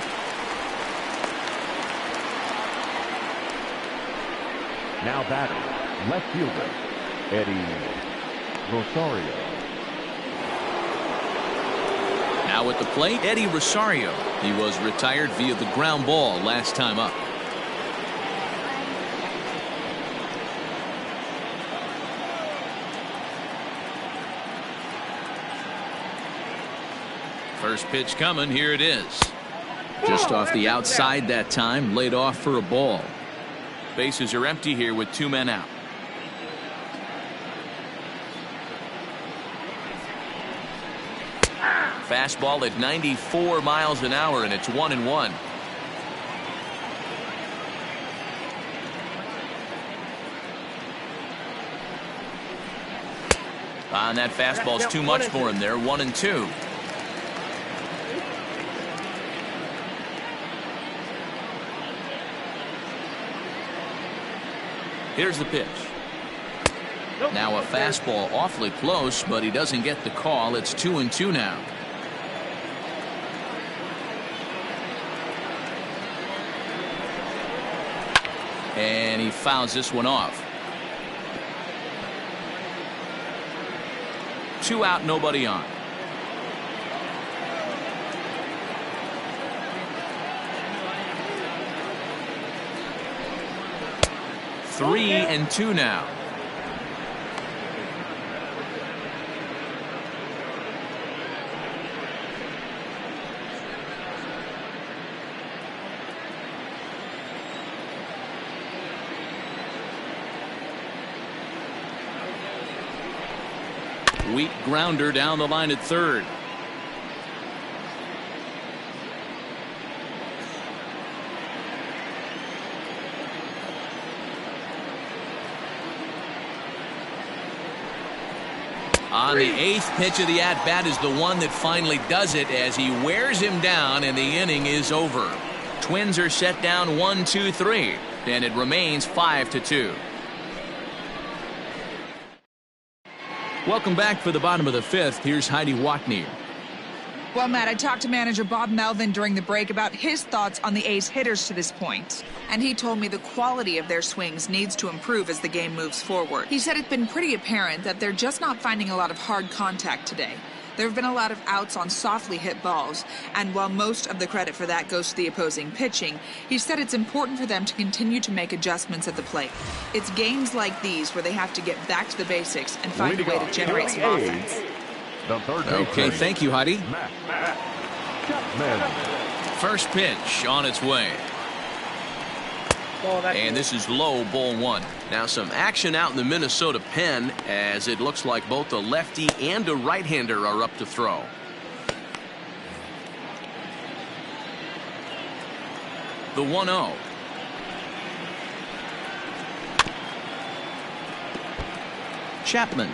Now batting, left fielder, Eddie Rosario. Now at the plate, Eddie Rosario. He was retired via the ground ball last time up. First pitch coming. Here it is. Just off the outside that time. Laid off for a ball. Bases are empty here with 2 men out. Fastball at 94 miles an hour, and it's 1-1. And that fastball's too much for him there. 1-2. Here's the pitch. Now a fastball awfully close, but he doesn't get the call. It's 2-2 now. And he fouls this one off. 2 out, nobody on. Three and 2 now. Weak grounder down the line at third. On the 8th pitch of the at-bat is the one that finally does it as he wears him down, and the inning is over. Twins are set down 1-2-3, and it remains 5-2. Welcome back for the bottom of the 5th. Here's Heidi Watney. Well, Matt, I talked to manager Bob Melvin during the break about his thoughts on the A's hitters to this point. And he told me the quality of their swings needs to improve as the game moves forward. He said it's been pretty apparent that they're just not finding a lot of hard contact today. There have been a lot of outs on softly hit balls, and while most of the credit for that goes to the opposing pitching, he said it's important for them to continue to make adjustments at the plate. It's games like these where they have to get back to the basics and find a way to generate some offense. Okay, thank you, Heidi. First pitch on its way. And this is low, ball 1. Now some action out in the Minnesota pen as it looks like both a lefty and a right-hander are up to throw. The 1-0. Chapman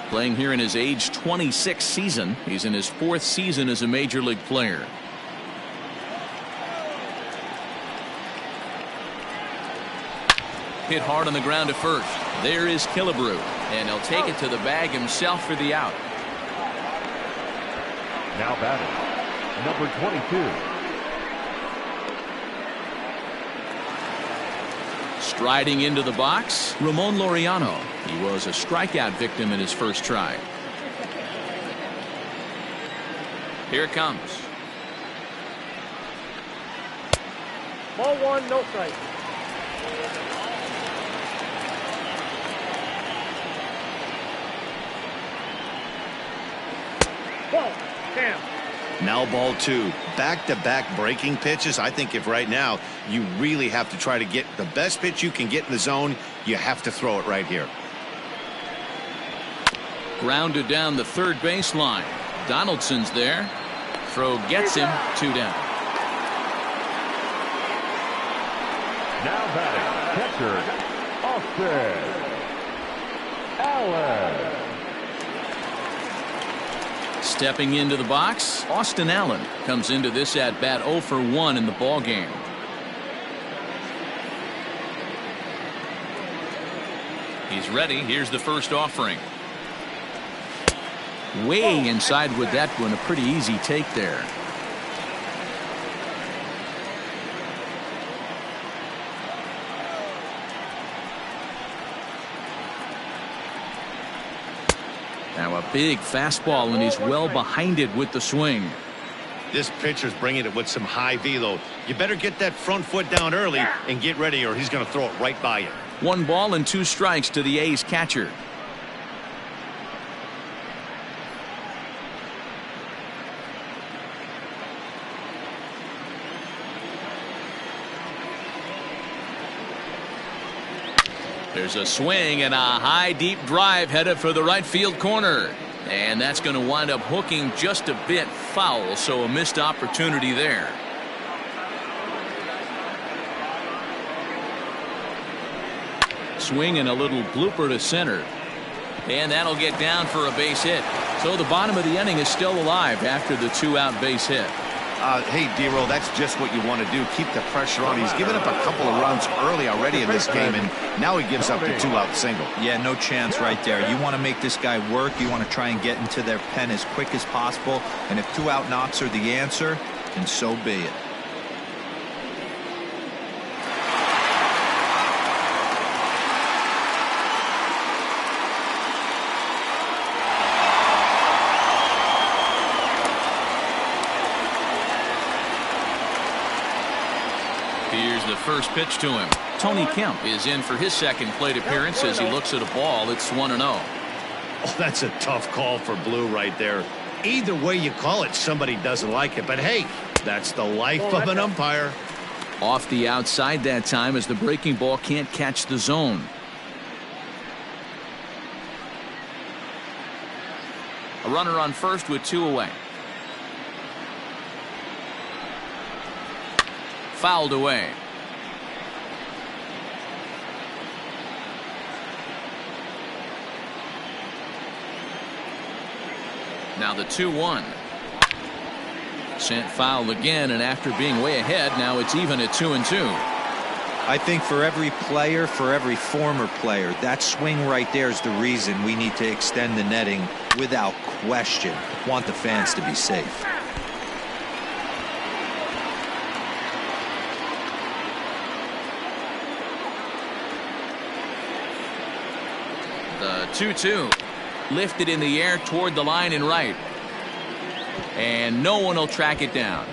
playing here in his age 26 season. He's in his 4th season as a major league player. Hit hard on the ground to first. There is Killebrew, and he'll take it to the bag himself for the out. Now batting, number 22. Striding into the box, Ramon Laureano. He was a strikeout victim in his first try. Here it comes. Ball 1, no strike. Ball, Cam. Now ball 2. Back-to-back breaking pitches. I think if right now you really have to try to get the best pitch you can get in the zone, you have to throw it right here. Grounded down the third baseline. Donaldson's there. Throw gets him. 2 down. Now batting, catcher, Austin Allen. Stepping into the box, Austin Allen comes into this at bat 0 for 1 in the ball game. He's ready. Here's the first offering. Way inside with that one. A pretty easy take there. Now a big fastball, and he's well behind it with the swing. This pitcher's bringing it with some high velo. You better get that front foot down early and get ready, or he's going to throw it right by you. 1 ball and 2 strikes to the A's catcher. There's a swing and a high deep drive headed for the right field corner, and that's going to wind up hooking just a bit foul, so a missed opportunity there. Swing and a little blooper to center, and that'll get down for a base hit. So the bottom of the inning is still alive after the 2-out base hit. Hey, D-Roll, that's just what you want to do. Keep the pressure on. He's given up a couple of runs early already in this game, and now he gives up the 2-out single. Yeah, no chance right there. You want to make this guy work. You want to try and get into their pen as quick as possible. And if 2-out knocks are the answer, then so be it. Here's the first pitch to him. Tony Kemp is in for his second plate appearance as he looks at a ball. It's 1-0. Oh, that's a tough call for Blue right there. Either way you call it, somebody doesn't like it. But hey, that's the life of an umpire. Off the outside that time as the breaking ball can't catch the zone. A runner on first with 2 away. Fouled away. Now the 2-1. Sent foul again, and after being way ahead, now it's even at 2-2. I think for every player, for every former player, that swing right there is the reason we need to extend the netting without question. Want the fans to be safe. The 2-2 lifted in the air toward the line and right, and no one will track it down.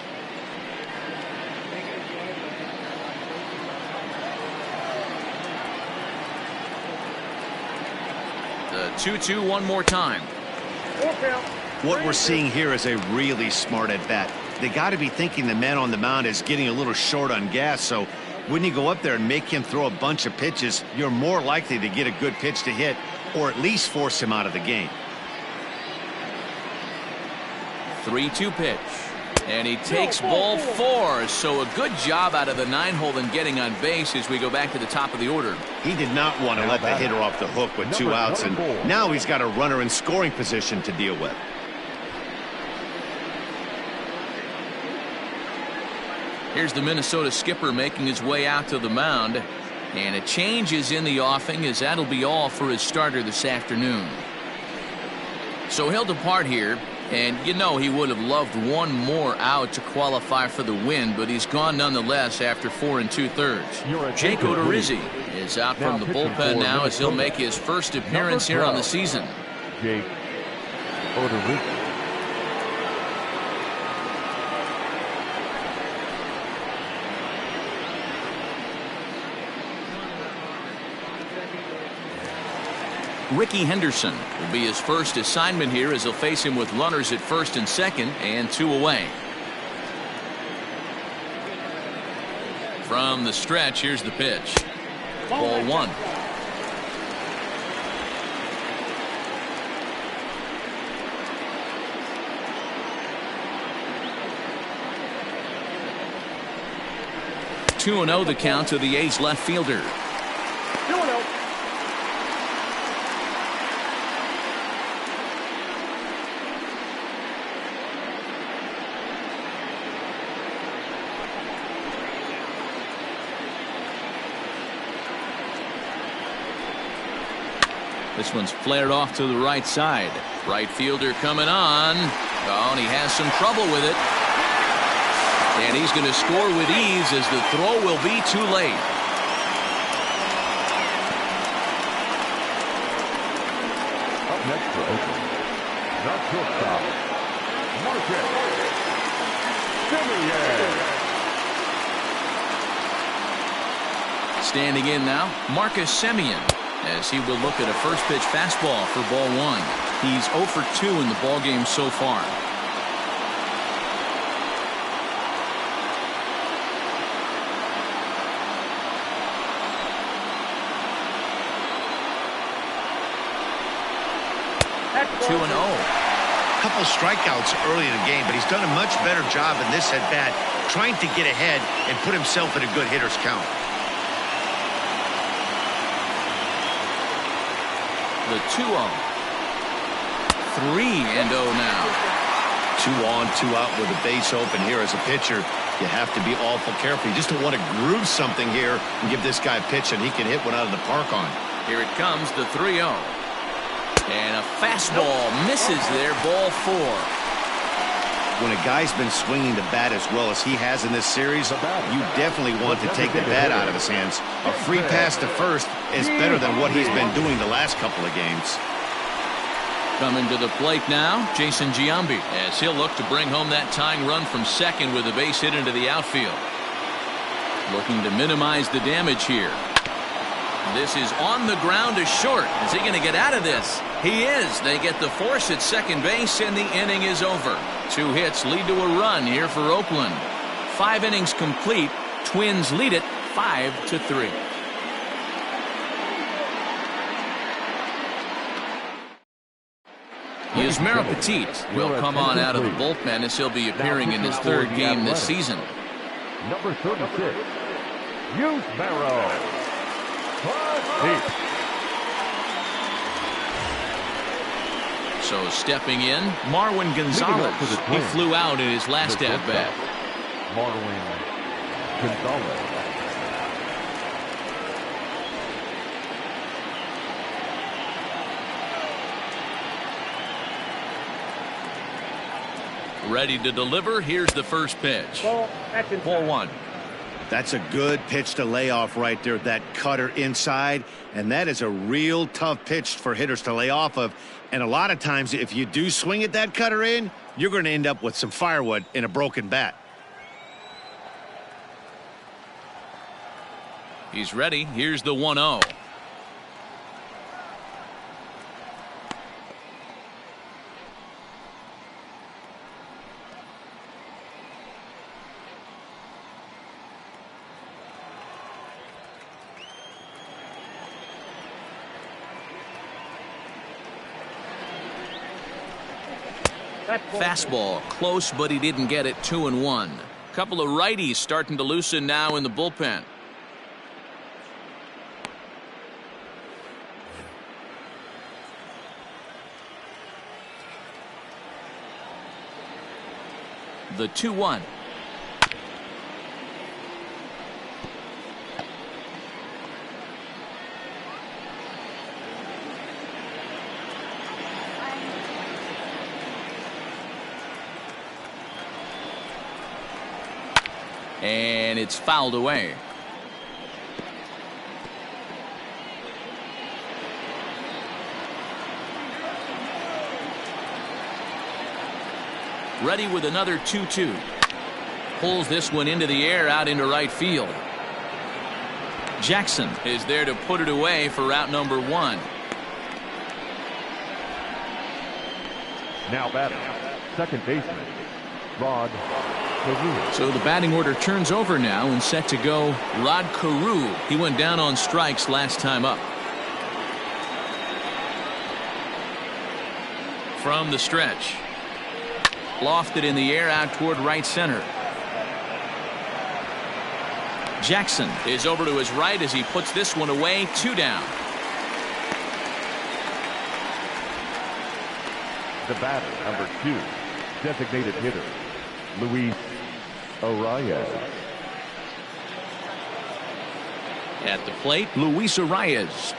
The 2-2 one more time. What we're seeing here is a really smart at bat. They got to be thinking the man on the mound is getting a little short on gas, so when you go up there and make him throw a bunch of pitches, you're more likely to get a good pitch to hit, or at least force him out of the game. 3-2 pitch, and he takes ball 4. So a good job out of the 9-hole in getting on base as we go back to the top of the order. He did not want to let the hitter off the hook with 2 outs, and now he's got a runner in scoring position to deal with. Here's the Minnesota skipper making his way out to the mound, and a change is in the offing, as that'll be all for his starter this afternoon. So he'll depart here, and you know he would have loved one more out to qualify for the win, but he's gone nonetheless after 4 2/3. Jake Odorizzi is out from the bullpen now as he'll make his first appearance here on the season. Jake Odorizzi. Ricky Henderson will be his first assignment here as he'll face him with runners at first and second and 2 away. From the stretch, here's the pitch. Ball 1. Two and 0 the count to the A's left fielder. 2-0. This one's flared off to the right side. Right fielder coming on. Oh, and he has some trouble with it. And he's going to score with ease as the throw will be too late. Up next for Oakland, the shortstop, Marcus Semien. Standing in now, Marcus Semien, as he will look at a first pitch fastball for ball one. He's 0 for 2 in the ballgame so far. That's 2-0. Couple strikeouts early in the game, but he's done a much better job in this at bat, trying to get ahead and put himself in a good hitter's count. The 2-0. 3-0 now. 2 on, 2 out with a base open here as a pitcher. You have to be awful careful. You just don't want to groove something here and give this guy a pitch and he can hit one out of the park on. Here it comes, the 3-0. And a fastball misses there, ball 4. When a guy's been swinging the bat as well as he has in this series, you definitely want to take the bat out of his hands. A free pass to first is better than what he's been doing the last couple of games. Coming to the plate now, Jason Giambi, as he'll look to bring home that tying run from second with a base hit into the outfield. Looking to minimize the damage here. This is on the ground to short. Is he going to get out of this? He is. They get the force at second base, and the inning is over. 2 hits lead to a run here for Oakland. 5 innings complete. Twins lead it 5-3. Yusmeiro Petit will come on out of the bullpen as he'll be appearing in his 3rd game this season. Number 36, Yusmeiro. So stepping in, Marwin Gonzalez. He flew out in his last at-bat. Marwin Gonzalez. Ready to deliver. Here's the first pitch. Ball 1. That's a good pitch to lay off right there, that cutter inside, and that is a real tough pitch for hitters to lay off of. And a lot of times if you do swing at that cutter in, you're going to end up with some firewood in a broken bat. He's ready. Here's the 1-0. Fastball close, but he didn't get it. 2-1. Couple of righties starting to loosen now in the bullpen. The 2-1. And it's fouled away. Ready with another 2-2. Pulls this one into the air out into right field. Jackson is there to put it away for out number 1. Now batting, second baseman, Rod Carew. So the batting order turns over now and set to go Rod Carew. He went down on strikes last time up. From the stretch. Lofted in the air out toward right center. Jackson is over to his right as he puts this one away. 2 down. The batter, number 2, designated hitter, Luis Arias. At the plate, Luis Arias.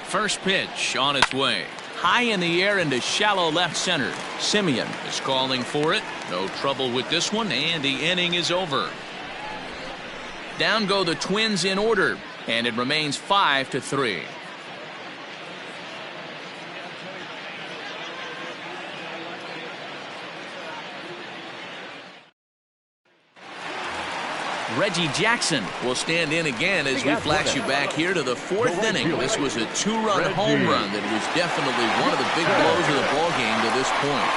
First pitch on its way. High in the air into shallow left center. Simeon is calling for it. No trouble with this one, and the inning is over. Down go the Twins in order, and it remains 5-3. Reggie Jackson will stand in again as we flash you back here to the fourth inning. This was a two-run home run that was definitely one of the big blows of the ball game to this point.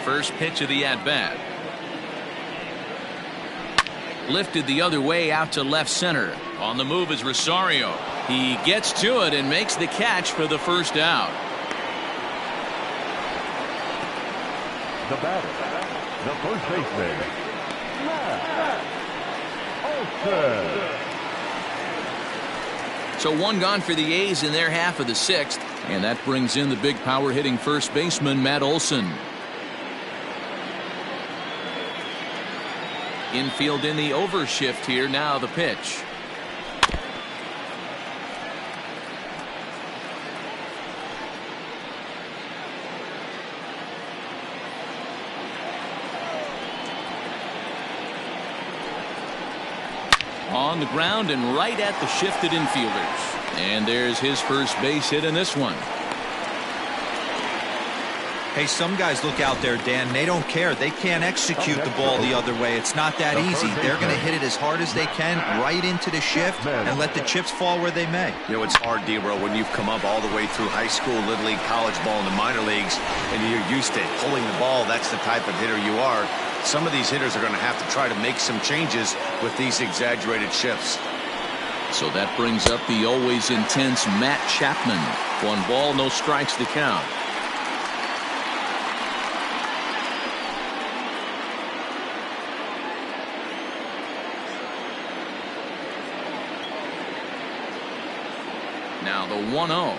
First pitch of the at-bat. Lifted the other way out to left center. On the move is Rosario. He gets to it and makes the catch for the first out. The batter, the first baseman, Matt Olson. So one gone for the A's in their half of the sixth, and that brings in the big power hitting first baseman Matt Olson. Infield in the overshift here. Now the pitch. On the ground and right at the shifted infielders. And there's his first base hit in this one. Hey, some guys look out there, Dan, they don't care. They can't execute the ball the other way. It's not that easy. They're going to hit it as hard as they can right into the shift and let the chips fall where they may. You know, it's hard, D-Row, when you've come up all the way through high school, little league, college ball, and the minor leagues, and you're used to pulling the ball. That's the type of hitter you are. Some of these hitters are going to have to try to make some changes with these exaggerated shifts. So that brings up the always intense Matt Chapman. 1 ball, no strikes to count. Now the 1-0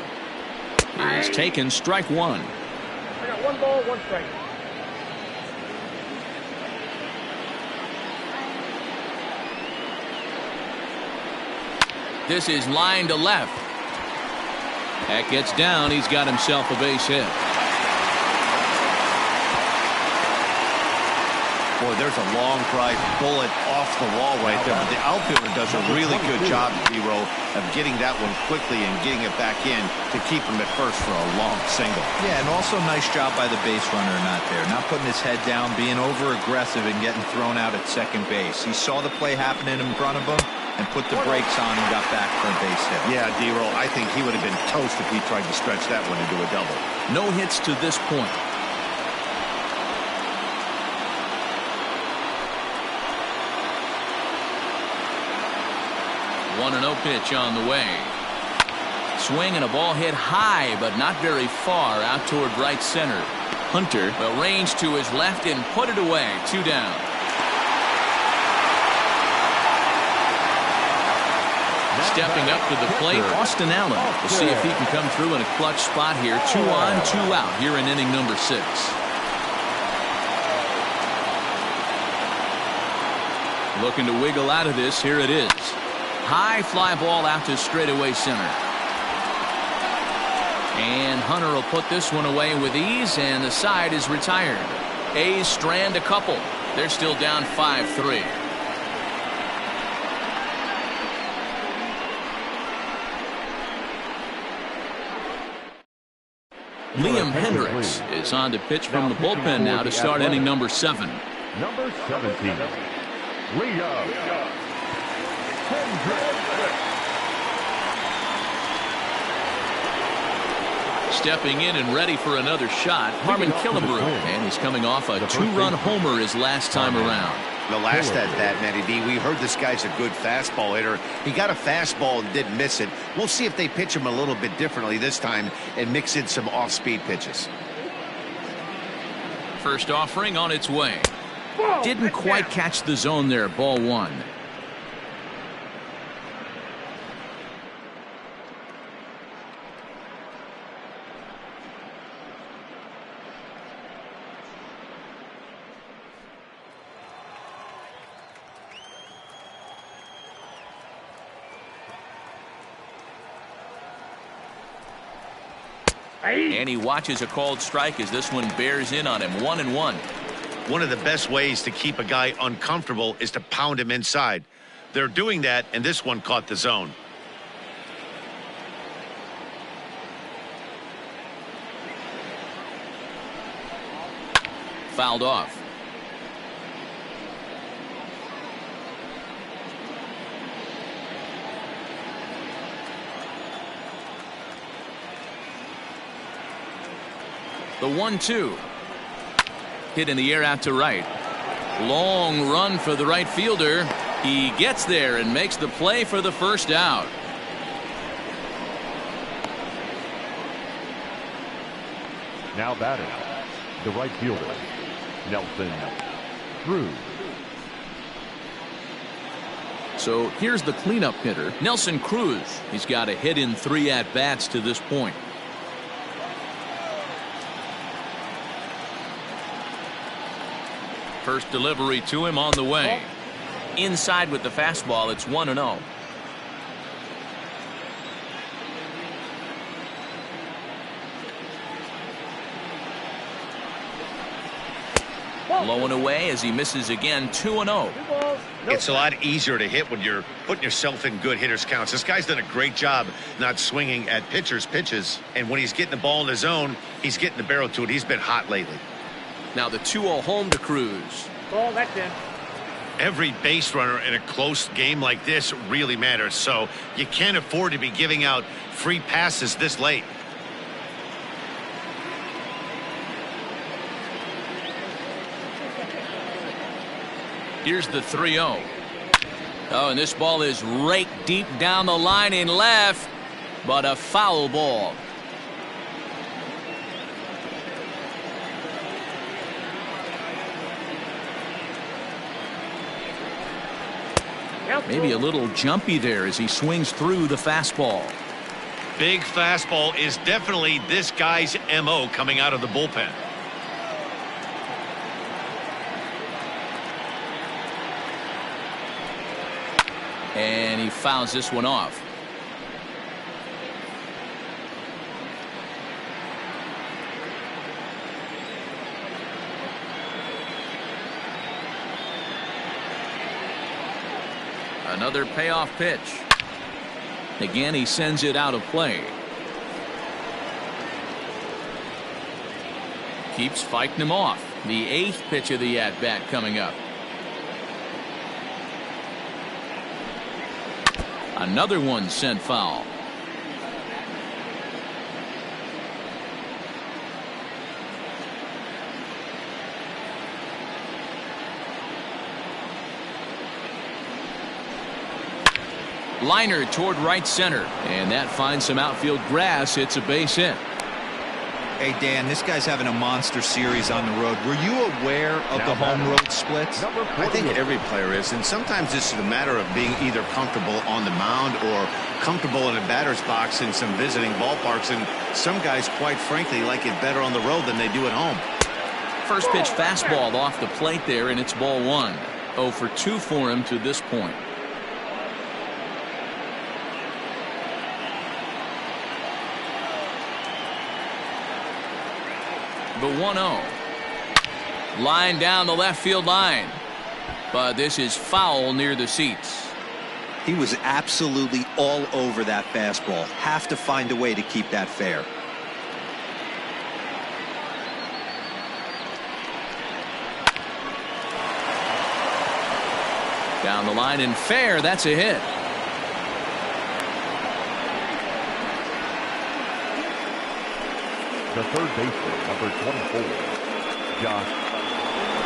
is taken, strike one. I got 1 ball, 1 strike. This is line to left. That gets down. He's got himself a base hit. Boy, there's a long drive bullet off the wall right there. But the outfielder does a really good job, D-Row, of getting that one quickly and getting it back in to keep him at first for a long single. Yeah, and also nice job by the base runner not there. Not putting his head down, being over-aggressive and getting thrown out at second base. He saw the play happening in front of him and put the brakes on and got back for a base hit. Yeah, D-Row, I think he would have been toast if he tried to stretch that one into a double. No hits to this point. One 1-0 pitch on the way. Swing and a ball hit high, but not very far out toward right center. Hunter will range to his left and put it away. 2 down. Stepping up to the plate, Austin Allen. We'll see if he can come through in a clutch spot here. 2 on, 2 out here in inning number 6. Looking to wiggle out of this. Here it is. High fly ball out to straightaway center. And Hunter will put this one away with ease, and the side is retired. A's strand a couple. They're still down 5-3. Liam Hendricks is on to pitch from the bullpen now to start inning number 7. Number 17, Liam Hendricks. Stepping in and ready for another shot, Harmon Killebrew, and he's coming off a 2-run homer his last time around. The last at bat, Matty D, we heard this guy's a good fastball hitter. He got a fastball and did miss it. We'll see if they pitch him a little bit differently this time and mix in some off-speed pitches. First offering on its way. Didn't quite catch the zone there. Ball 1. And he watches a called strike as this one bears in on him. 1-1. One of the best ways to keep a guy uncomfortable is to pound him inside. They're doing that, and this one caught the zone. Fouled off. The 1-2. Hit in the air out to right. Long run for the right fielder. He gets there and makes the play for the first out. Now batting, the right fielder, Nelson Cruz. So here's the cleanup hitter, Nelson Cruz. He's got a hit in 3 at-bats to this point. First delivery to him on the way. Inside with the fastball, it's 1-0. Low and away as he misses again. 2-0. It's a lot easier to hit when you're putting yourself in good hitters counts. This guy's done a great job not swinging at pitchers' pitches. And when he's getting the ball in the zone, he's getting the barrel to it. He's been hot lately. Now the 2-0 home to Cruz. Ball, that's in. Every base runner in a close game like this really matters. So you can't afford to be giving out free passes this late. Here's the 3-0. Oh, and this ball is raked deep down the line in left, but a foul ball. Maybe a little jumpy there as he swings through the fastball. Big fastball is definitely this guy's MO coming out of the bullpen. And he fouls this one off. Another payoff pitch. Again, he sends it out of play. Keeps fighting him off. The 8th pitch of the at-bat coming up. Another one sent foul. Liner toward right center, and that finds some outfield grass. It's a base hit. Hey, Dan, this guy's having a monster series on the road. Were you aware of the home road splits? I think every player is, and sometimes this is a matter of being either comfortable on the mound or comfortable in a batter's box in some visiting ballparks, and some guys, quite frankly, like it better on the road than they do at home. First pitch fastball off the plate there, and it's ball 1. 0 for 2 for him to this point. The 1-0. Line down the left field line. But this is foul near the seats. He was absolutely all over that fastball. Have to find a way to keep that fair. Down the line and fair. That's a hit. The third baseman, number 24, Josh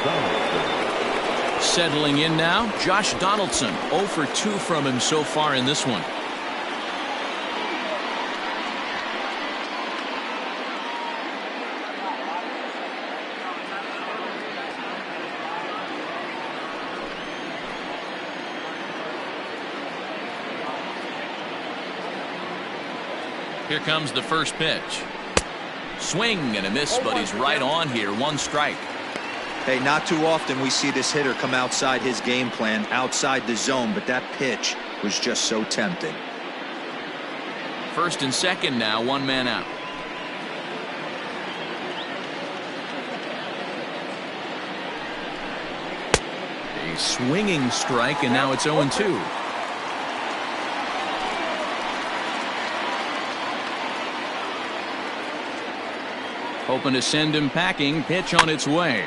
Donaldson. Settling in now, Josh Donaldson. 0 for 2 from him so far in this one. Here comes the first pitch. Swing and a miss, but he's right on here. 1 strike. Hey, not too often we see this hitter come outside his game plan, outside the zone, but that pitch was just so tempting. First and second now, 1 man out. A swinging strike, and now it's 0-2. Hoping to send him packing. Pitch on its way.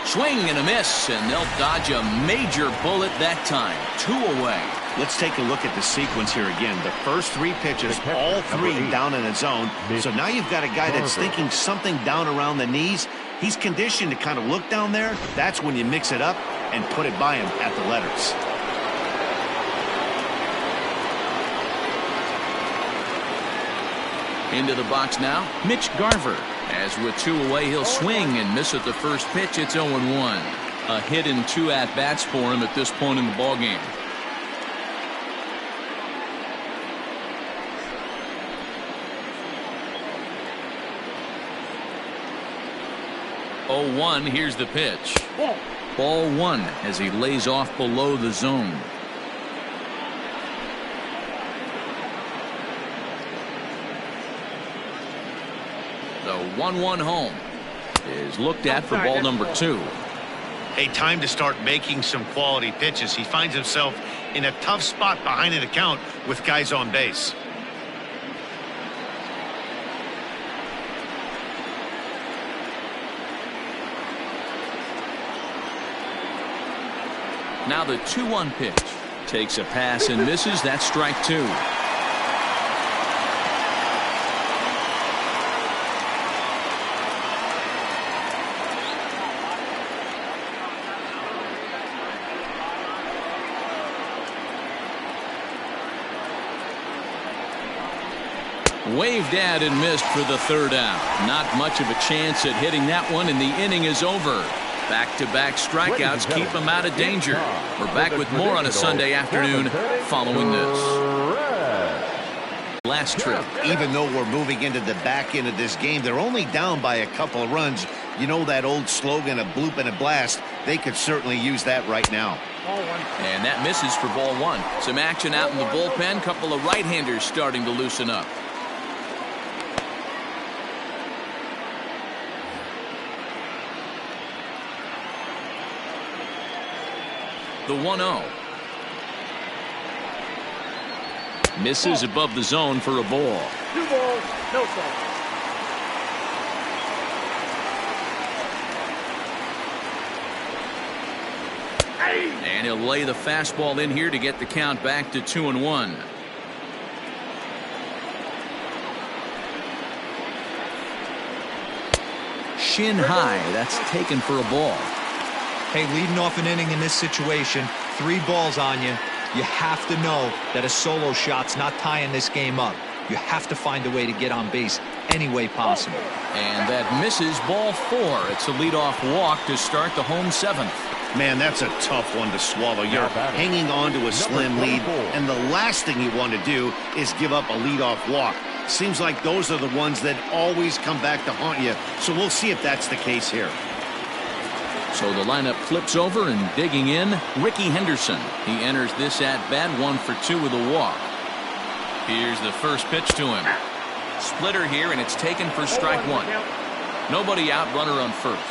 Swing and a miss, and they'll dodge a major bullet that time. 2 away. Let's take a look at the sequence here again. The first 3 pitches, all 3 down in the zone. So now you've got a guy that's thinking something down around the knees. He's conditioned to kind of look down there. That's when you mix it up and put it by him at the letters. Into the box now, Mitch Garver. As with 2 away, he'll swing and miss at the first pitch. It's 0-1. A hit in 2 at-bats for him at this point in the ballgame. Oh, 1, here's the pitch. Ball 1 as he lays off below the zone. The 1-1 home is looked at for ball number 2. Hey, time to start making some quality pitches. He finds himself in a tough spot behind an account with guys on base. Now the 2-1 pitch. Takes a pass and misses. That's strike 2. Waved at and missed for the 3rd out. Not much of a chance at hitting that one, and the inning is over. Back-to-back strikeouts keep him out of danger. We're back with more on a Sunday afternoon following this. Last trip. Even though we're moving into the back end of this game, they're only down by a couple of runs. You know that old slogan, a bloop and a blast? They could certainly use that right now. And that misses for ball 1. Some action out in the bullpen. Couple of right-handers starting to loosen up. The 1-0. Misses above the zone for a ball. 2 balls, no strikes. And he'll lay the fastball in here to get the count back to 2-1. Shin high. That's taken for a ball. Hey, leading off an inning in this situation, 3 balls on you. You have to know that a solo shot's not tying this game up. You have to find a way to get on base any way possible. And that misses ball 4. It's a leadoff walk to start the home 7th. Man, that's a tough one to swallow. You're hanging on to a slim lead, and the last thing you want to do is give up a leadoff walk. Seems like those are the ones that always come back to haunt you, so we'll see if that's the case here. So the lineup flips over, and digging in, Ricky Henderson. He enters this at-bat 1 for 2 with a walk. Here's the first pitch to him. Splitter here, and it's taken for strike 1. Nobody out, runner on first.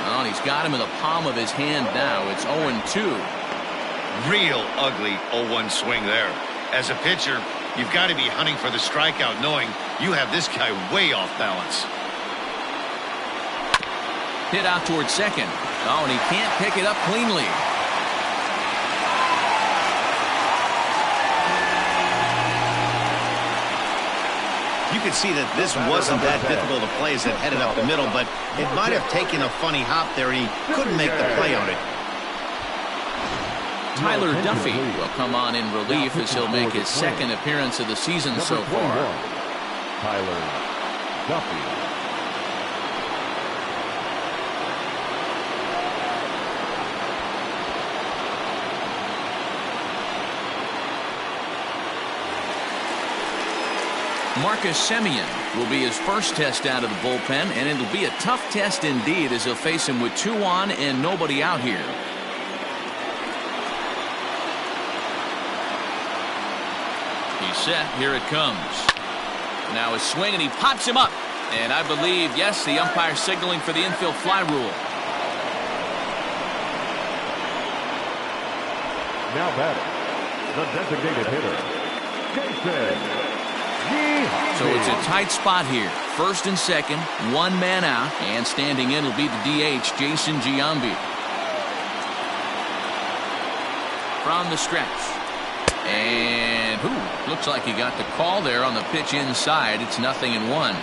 Well, he's got him in the palm of his hand now. It's 0-2. Real ugly 0-1 swing there. As a pitcher, you've got to be hunting for the strikeout, knowing you have this guy way off balance. Hit out towards second. Oh, and he can't pick it up cleanly. You could see that this wasn't that difficult a play as it headed up the middle, but it might have taken a funny hop there. He couldn't make the play on it. Tyler Duffy will come on in relief as he'll make his 2nd appearance of the season so far. Tyler Duffy. Marcus Semien will be his first test out of the bullpen, and it'll be a tough test indeed as he'll face him with 2 on and nobody out here. He's set. Here it comes. Now a swing, and he pops him up. And I believe, yes, the umpire signaling for the infield fly rule. Now batting, the designated hitter, Jason. So it's a tight spot here. First and second, 1 man out, and standing in will be the DH, Jason Giambi. From the stretch. And looks like he got the call there on the pitch inside. It's 0-1.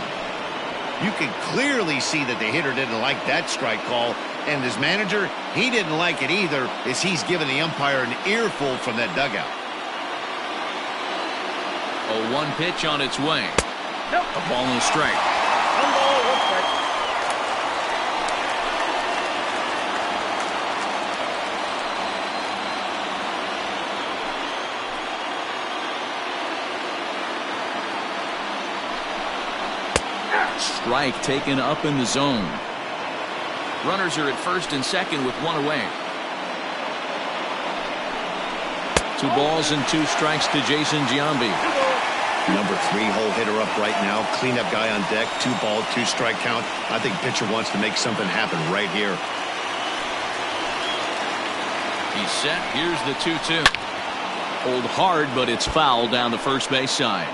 You can clearly see that the hitter didn't like that strike call, and his manager, he didn't like it either, as he's given the umpire an earful from that dugout. 0-1 pitch on its way. Nope. A ball and a strike. 1 ball, 1 strike. Strike taken up in the zone. Runners are at first and second with 1 away. 2 balls and 2 strikes to Jason Giambi. Number 3 hole hitter up right now. Cleanup guy on deck. 2 ball, 2 strike count. I think pitcher wants to make something happen right here. He's set. Here's the 2-2. Hold hard, but it's foul down the first base side.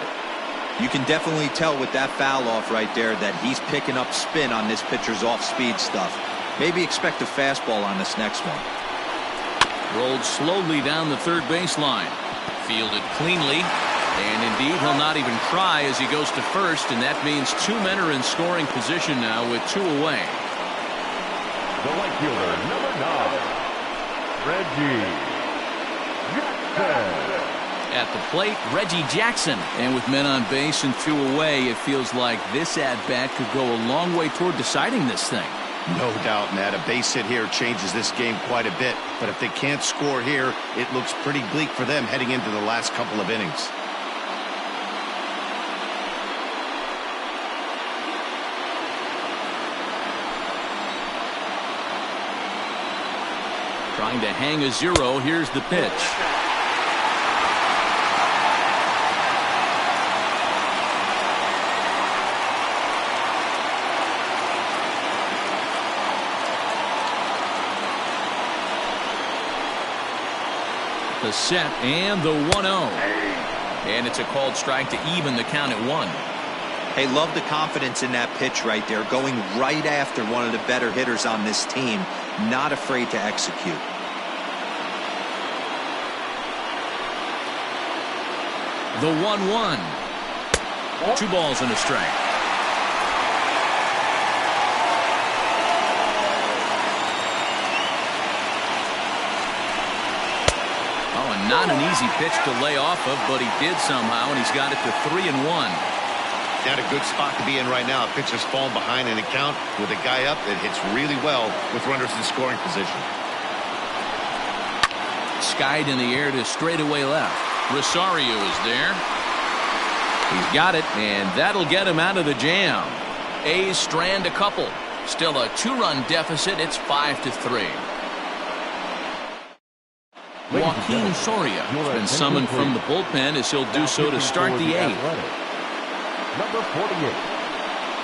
You can definitely tell with that foul off right there that he's picking up spin on this pitcher's off-speed stuff. Maybe expect a fastball on this next one. Rolled slowly down the third baseline. Fielded cleanly. And indeed, he'll not even try as he goes to first, and that means 2 men are in scoring position now with 2 away. The right fielder, number 9, Reggie Jackson. At the plate, Reggie Jackson. And with men on base and 2 away, it feels like this at-bat could go a long way toward deciding this thing. No doubt, Matt. A base hit here changes this game quite a bit. But if they can't score here, it looks pretty bleak for them heading into the last couple of innings. Trying to hang a 0. Here's the pitch. The set and the 1-0. And it's a called strike to even the count at 1. Hey, love the confidence in that pitch right there, going right after one of the better hitters on this team, not afraid to execute. The 1-1. 2 balls and a strike. Oh, and not an easy pitch to lay off of, but he did somehow, and he's got it to 3-1. Not a good spot to be in right now. A pitcher's falling behind in a count with a guy up that hits really well with runners in scoring position. Skied in the air to straightaway left. Rosario is there. He's got it, and that'll get him out of the jam. A's strand a couple. Still a 2-run deficit. It's 5-3. Joaquin Soria has been summoned from the bullpen as he'll do so to start the 8th. Number 48,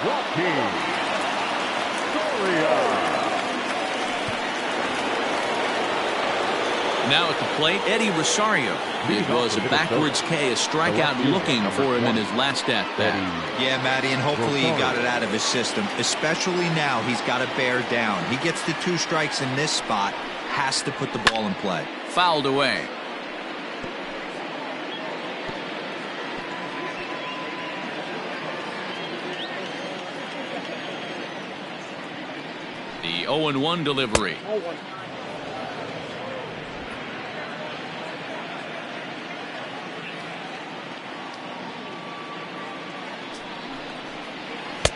Joaquin Soria. Now at the plate, Eddie Rosario. It was a backwards K, a strikeout looking for him in his last at-bat. Yeah, Matty, and hopefully he got it out of his system. Especially now, he's got to bear down. He gets the 2 strikes in this spot, has to put the ball in play. Fouled away. The 0-1 delivery. 0-1.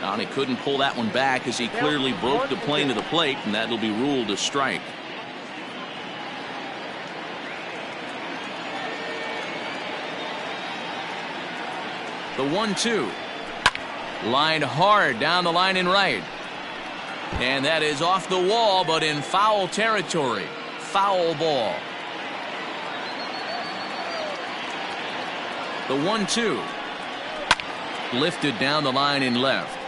And he couldn't pull that one back as he clearly broke the plane of the plate, and that'll be ruled a strike. The 1-2. Lined hard down the line in right. And that is off the wall, but in foul territory. Foul ball. The 1-2. Lifted down the line in left.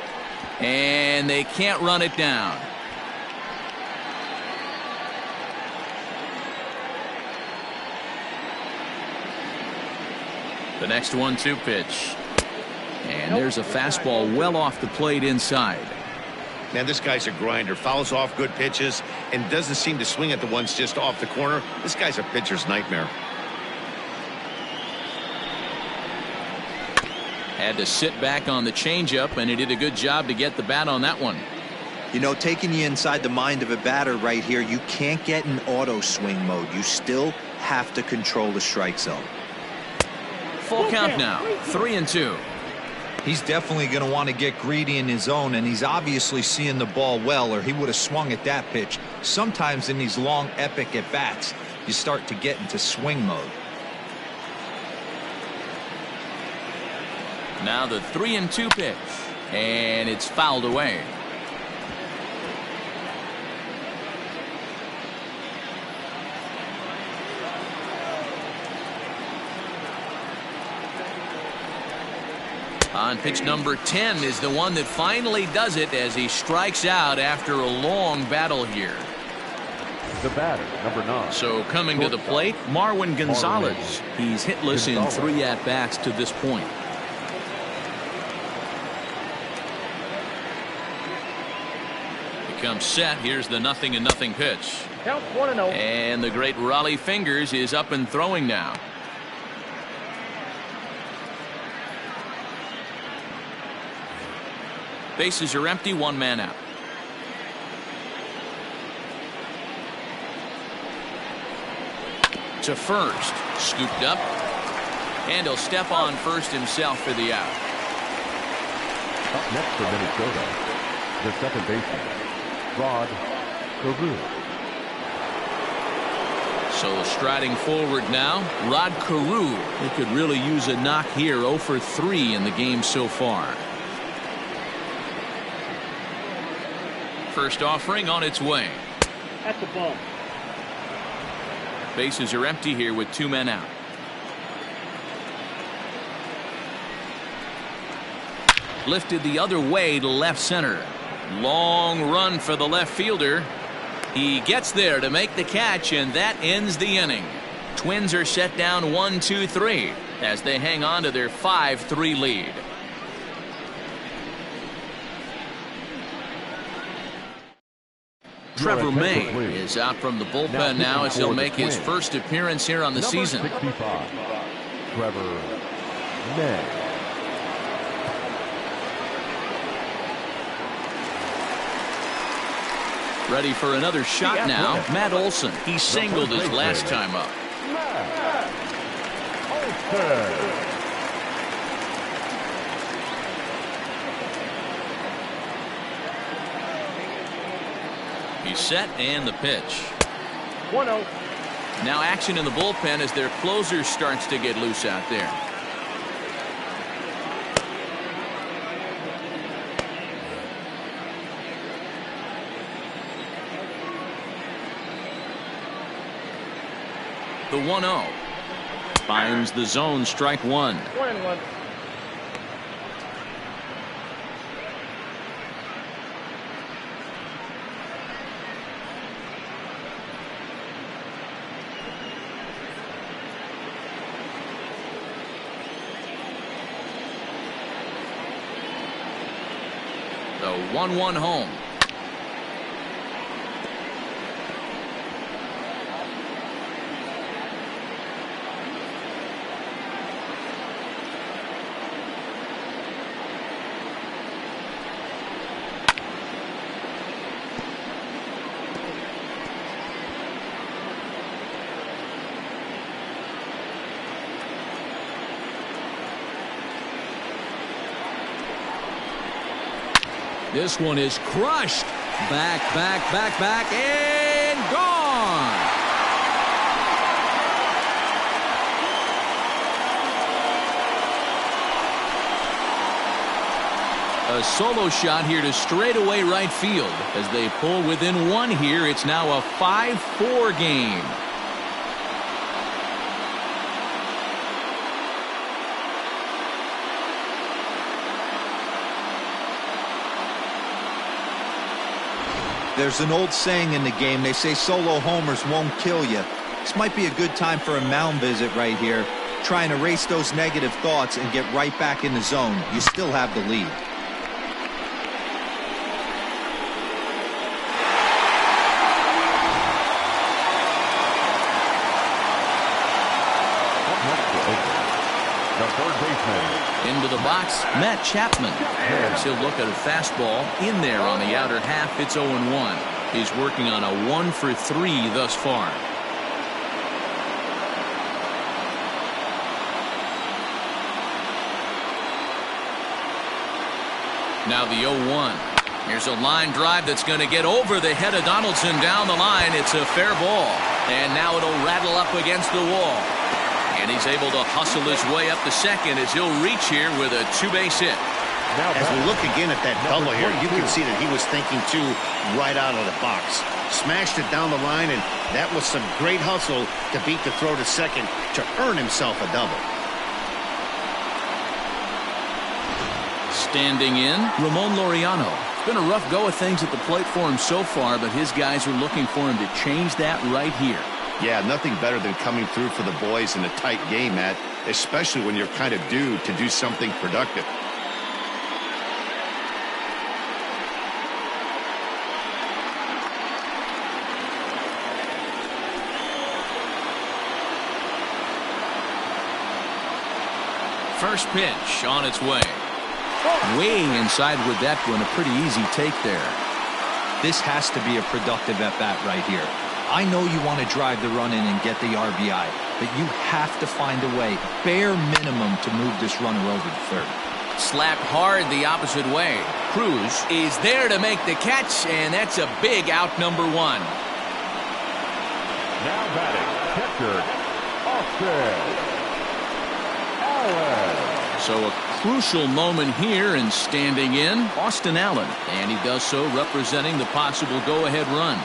And they can't run it down. The next 1-2 pitch. And there's a fastball well off the plate inside. Man, this guy's a grinder. Fouls off good pitches and doesn't seem to swing at the ones just off the corner. This guy's a pitcher's nightmare. Had to sit back on the changeup, and he did a good job to get the bat on that one. You know, taking you inside the mind of a batter right here, you can't get in auto swing mode. You still have to control the strike zone. Full count now. 3-2. He's definitely going to want to get greedy in his zone, and he's obviously seeing the ball well, or he would have swung at that pitch. Sometimes in these long, epic at-bats, you start to get into swing mode. Now the 3-2 pitch, and it's fouled away. On pitch number 10 is the one that finally does it as he strikes out after a long battle here. The batter, number 9. So coming to the plate, Marwin Gonzalez. He's hitless in 3 at-bats to this point. He comes set. Here's the 0-0 pitch. Count 1-0. And the great Raleigh Fingers is up and throwing now. Bases are empty, 1 man out. To first, scooped up, and he'll step on first himself for the out. Up next for Minnesota, the second baseman, Rod Carew. So striding forward now, Rod Carew. He could really use a knock here. 0 for 3 in the game so far. First offering on its way. That's a ball. Bases are empty here with 2 men out. Lifted the other way to left center. Long run for the left fielder. He gets there to make the catch, and that ends the inning. Twins are set down 1-2-3 as they hang on to their 5-3 lead. Trevor May is out from the bullpen now as he'll make his first appearance here on the season. 65, Trevor May. Ready for another shot now. Matt Olson. He singled his last time up. He's set, and the pitch. 1-0. Now action in the bullpen as their closer starts to get loose out there. The 1-0 finds the zone, strike 1. 1-1. The 1-1 home. This one is crushed. Back, and gone. A solo shot here to straightaway right field. As they pull within one here, it's now a 5-4 game. There's an old saying in the game. They say solo homers won't kill you. This might be a good time for a mound visit right here. Try and erase those negative thoughts and get right back in the zone. You still have the lead. The third baseman. Into the box, Matt Chapman. He'll look at a fastball in there on the outer half. It's 0-1. He's working on a 1 for 3 thus far. Now the 0-1. Here's a line drive that's going to get over the head of Donaldson down the line. It's a fair ball. And now it'll rattle up against the wall. And he's able to hustle his way up to second as he'll reach here with a 2-base hit. As we look again at that double here, you can see that he was thinking too right out of the box. Smashed it down the line, and that was some great hustle to beat the throw to second to earn himself a double. Standing in, Ramon Laureano. It's been a rough go of things at the plate for him so far, but his guys are looking for him to change that right here. Yeah, nothing better than coming through for the boys in a tight game, Matt, especially when you're kind of due to do something productive. First pitch on its way. Way inside with that one. A pretty easy take there. This has to be a productive at-bat right here. I know you want to drive the run in and get the RBI, but you have to find a way, bare minimum, to move this runner over to third. Slapped hard the opposite way. Cruz is there to make the catch, and that's a big out, number 1. Now batting, catcher, Austin Allen. So a crucial moment here, and standing in, Austin Allen. And he does so representing the possible go-ahead run.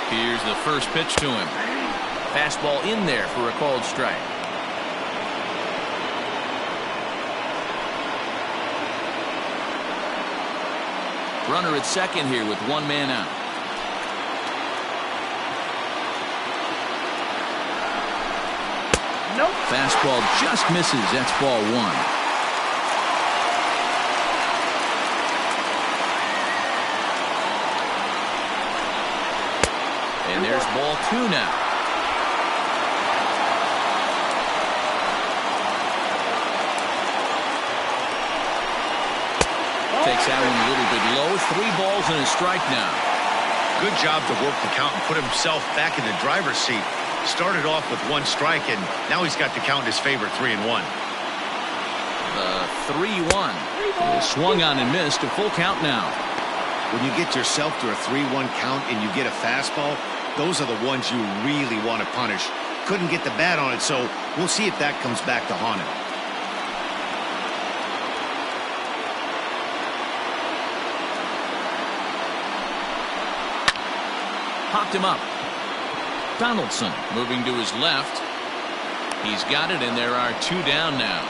Here's the first pitch to him. Fastball in there for a called strike. Runner at second here with 1 man out. Nope. Fastball just misses. That's ball 1. And there's ball 2 now. Takes that one a little bit low. 3 balls and a strike now. Good job to work the count and put himself back in the driver's seat. Started off with 1 strike, and now he's got the count in his favor, 3-1. The 3-1 is swung on and missed. A full count now. When you get yourself to a 3-1 count and you get a fastball, those are the ones you really want to punish. Couldn't get the bat on it, so we'll see if that comes back to haunt him. Popped him up. Donaldson moving to his left. He's got it, and there are 2 down now.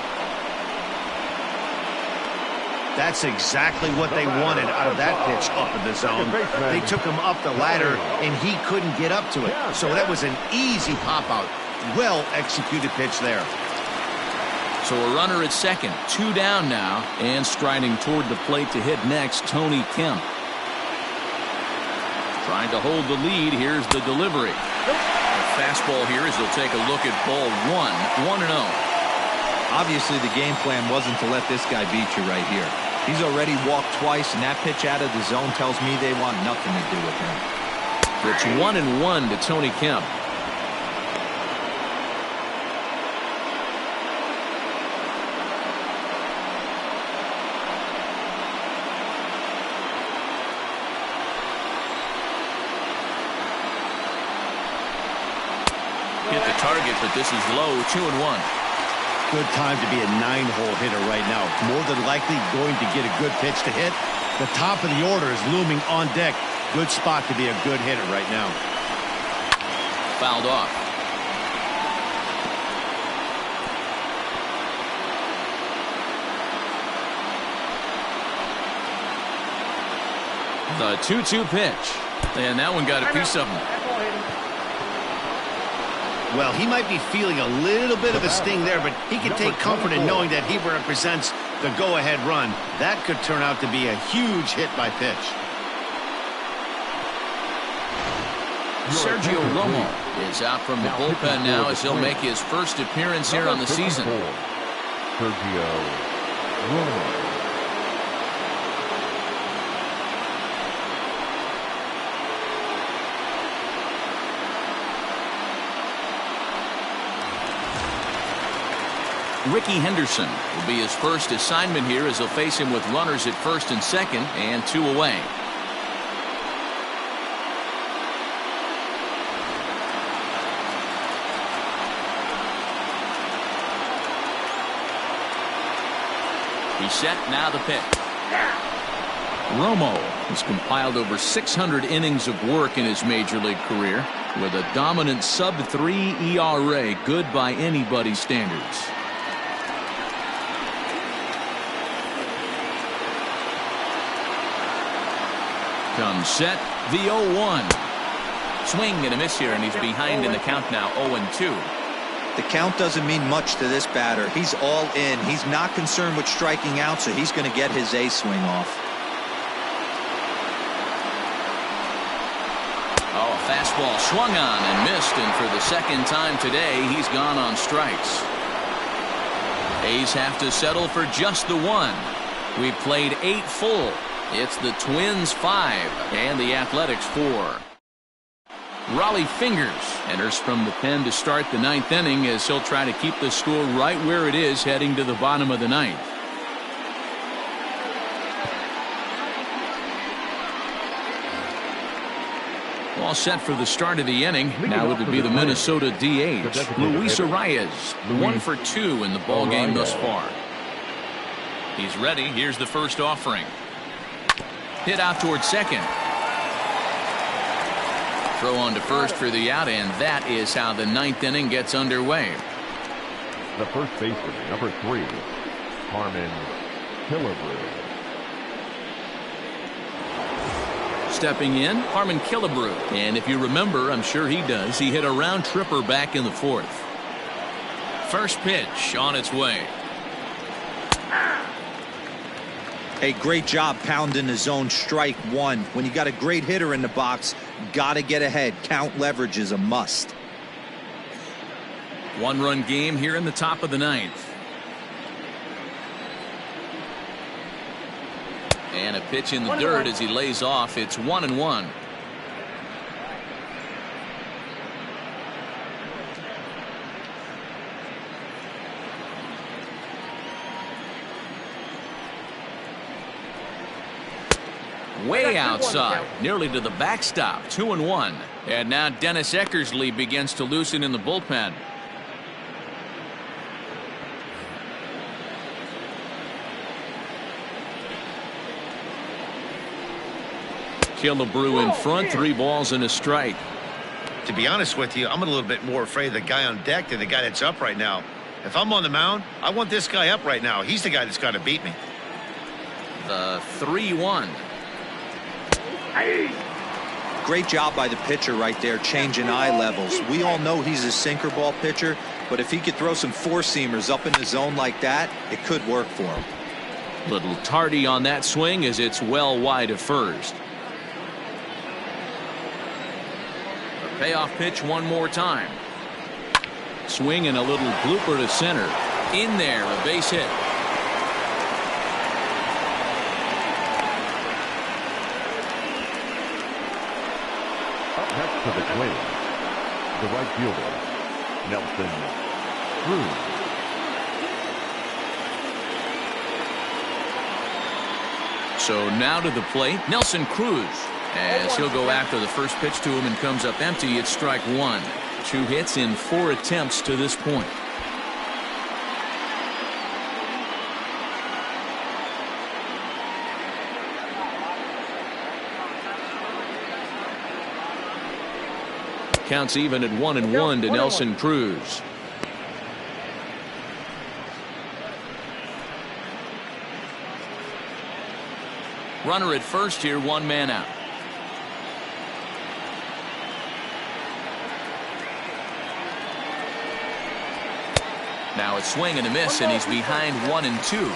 That's exactly what they wanted out of that pitch up in the zone. They took him up the ladder, and he couldn't get up to it. So that was an easy pop-out. Well-executed pitch there. So a runner at second. 2 down now, and striding toward the plate to hit next, Tony Kemp. Trying to hold the lead. Here's the delivery. The fastball here as he'll take a look at ball 1. 1-0. Obviously, the game plan wasn't to let this guy beat you right here. He's already walked twice, and that pitch out of the zone tells me they want nothing to do with him. It's 1-1 to Tony Kemp. Hit the target, but this is low. 2-1. good time to be a 9-hole hitter right now. More than likely going to get a good pitch to hit. The top of the order is looming on deck. Good spot to be a good hitter right now. Fouled off. The 2-2 pitch. And that one got a piece of him. Well, he might be feeling a little bit of a sting there, but he can take comfort in knowing that he represents the go-ahead run. That could turn out to be a huge hit by pitch. Sergio Romo is out from the bullpen now as he'll make his first appearance here on the season. Sergio Romo. Ricky Henderson will be his first assignment here as he'll face him with runners at first and second and 2 away. He's set, now the pitch. Romo has compiled over 600 innings of work in his major league career with a dominant sub-3 ERA, good by anybody's standards. Comes set, the 0-1. Swing and a miss here, and he's behind in the count now, 0-2. The count doesn't mean much to this batter. He's all in. He's not concerned with striking out, so he's going to get his A swing off. Oh, a fastball swung on and missed, and for the second time today, he's gone on strikes. A's have to settle for just the 1. We played 8 full. It's the Twins 5 and the Athletics 4. Raleigh Fingers enters from the pen to start the 9th inning as he'll try to keep the score right where it is heading to the bottom of the 9th. All set for the start of the inning. Now it'll be the Minnesota DH, Luis Arias, 1 for 2 in the ball game thus far. He's ready. Here's the first offering. Hit out towards second. Throw on to first for the out, and that is how the 9th inning gets underway. The first baseman, number 3, Harmon Killebrew. Stepping in, Harmon Killebrew. And if you remember, I'm sure he does, he hit a round tripper back in the 4th. First pitch on its way. Hey, great job pounding the zone, strike 1. When you got a great hitter in the box, got to get ahead. Count leverage is a must. 1-run game here in the top of the 9th. And a pitch in the dirt as he lays off. It's 1-1. Way outside, nearly to the backstop, 2-1. And now Dennis Eckersley begins to loosen in the bullpen. Killebrew in front, 3 balls and a strike. To be honest with you, I'm a little bit more afraid of the guy on deck than the guy that's up right now. If I'm on the mound, I want this guy up right now. He's the guy that's got to beat me. The 3-1. Great job by the pitcher right there, changing eye levels. We all know he's a sinker ball pitcher, but if he could throw some 4-seamers up in the zone like that, it could work for him. Little tardy on that swing as it's well wide of first. A payoff pitch one more time. Swing and a little blooper to center. In there, a base hit. Next to the Twins, the right fielder, Nelson Cruz. So now to the plate, Nelson Cruz, as he'll go after the first pitch to him and comes up empty. It's strike 1. 2 hits in 4 attempts to this point. Counts even at 1-1 to Nelson Cruz. Runner at first here, one man out. Now it's swing and a miss, and he's behind 1-2.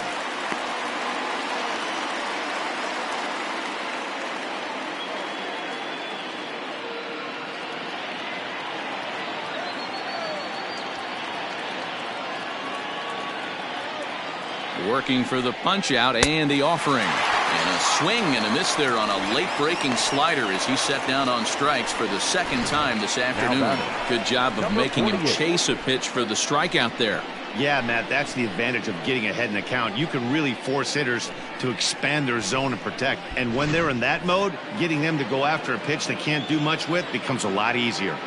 Working for the punch out and the offering. And a swing and a miss there on a late breaking slider as he set down on strikes for the second time this afternoon. Good job of making him chase a pitch for the strikeout there. Yeah, Matt, that's the advantage of getting ahead in the count. You can really force hitters to expand their zone and protect. And when they're in that mode, getting them to go after a pitch they can't do much with becomes a lot easier.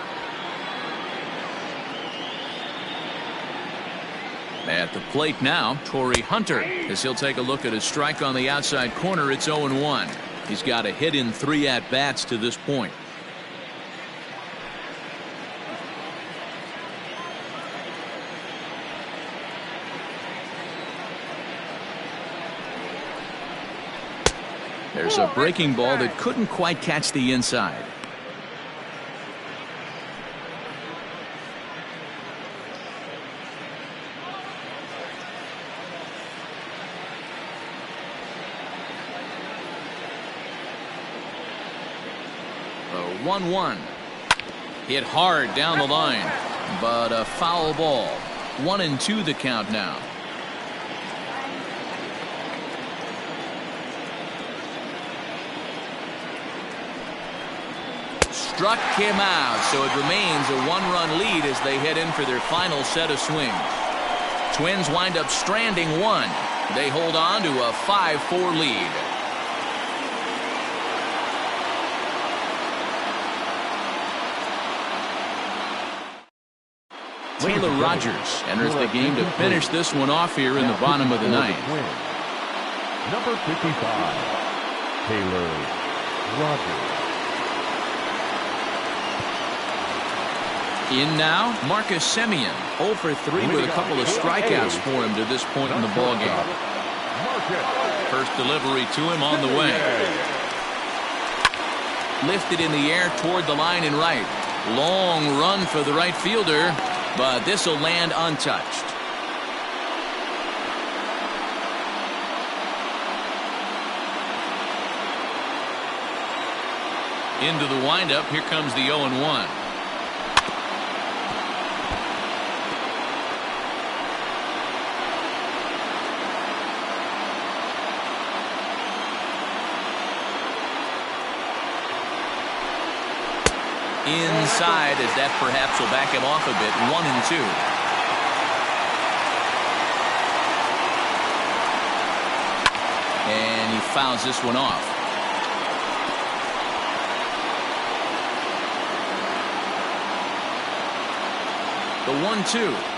At the plate now, Torrey Hunter, as he'll take a look at a strike on the outside corner. It's 0-1. He's got a hit in 3 at-bats to this point. There's a breaking ball that couldn't quite catch the inside. A 1-1. Hit hard down the line, but a foul ball. 1-2 the count now. Struck him out, so it remains a 1-run lead as they head in for their final set of swings. Twins wind up stranding 1. They hold on to a 5-4 lead. Taylor Rogers enters the game to finish this one off here in the bottom of the ninth. Number 55, Taylor Rogers. In now, Marcus Semien, 0 for 3 with a couple of strikeouts for him to this point in the ballgame. First delivery to him on the way. Lifted in the air toward the line and right. Long run for the right fielder, but this will land untouched. Into the windup, here comes the 0-1. Inside, as that perhaps will back him off a bit. 1-2. And he fouls this one off. The 1-2.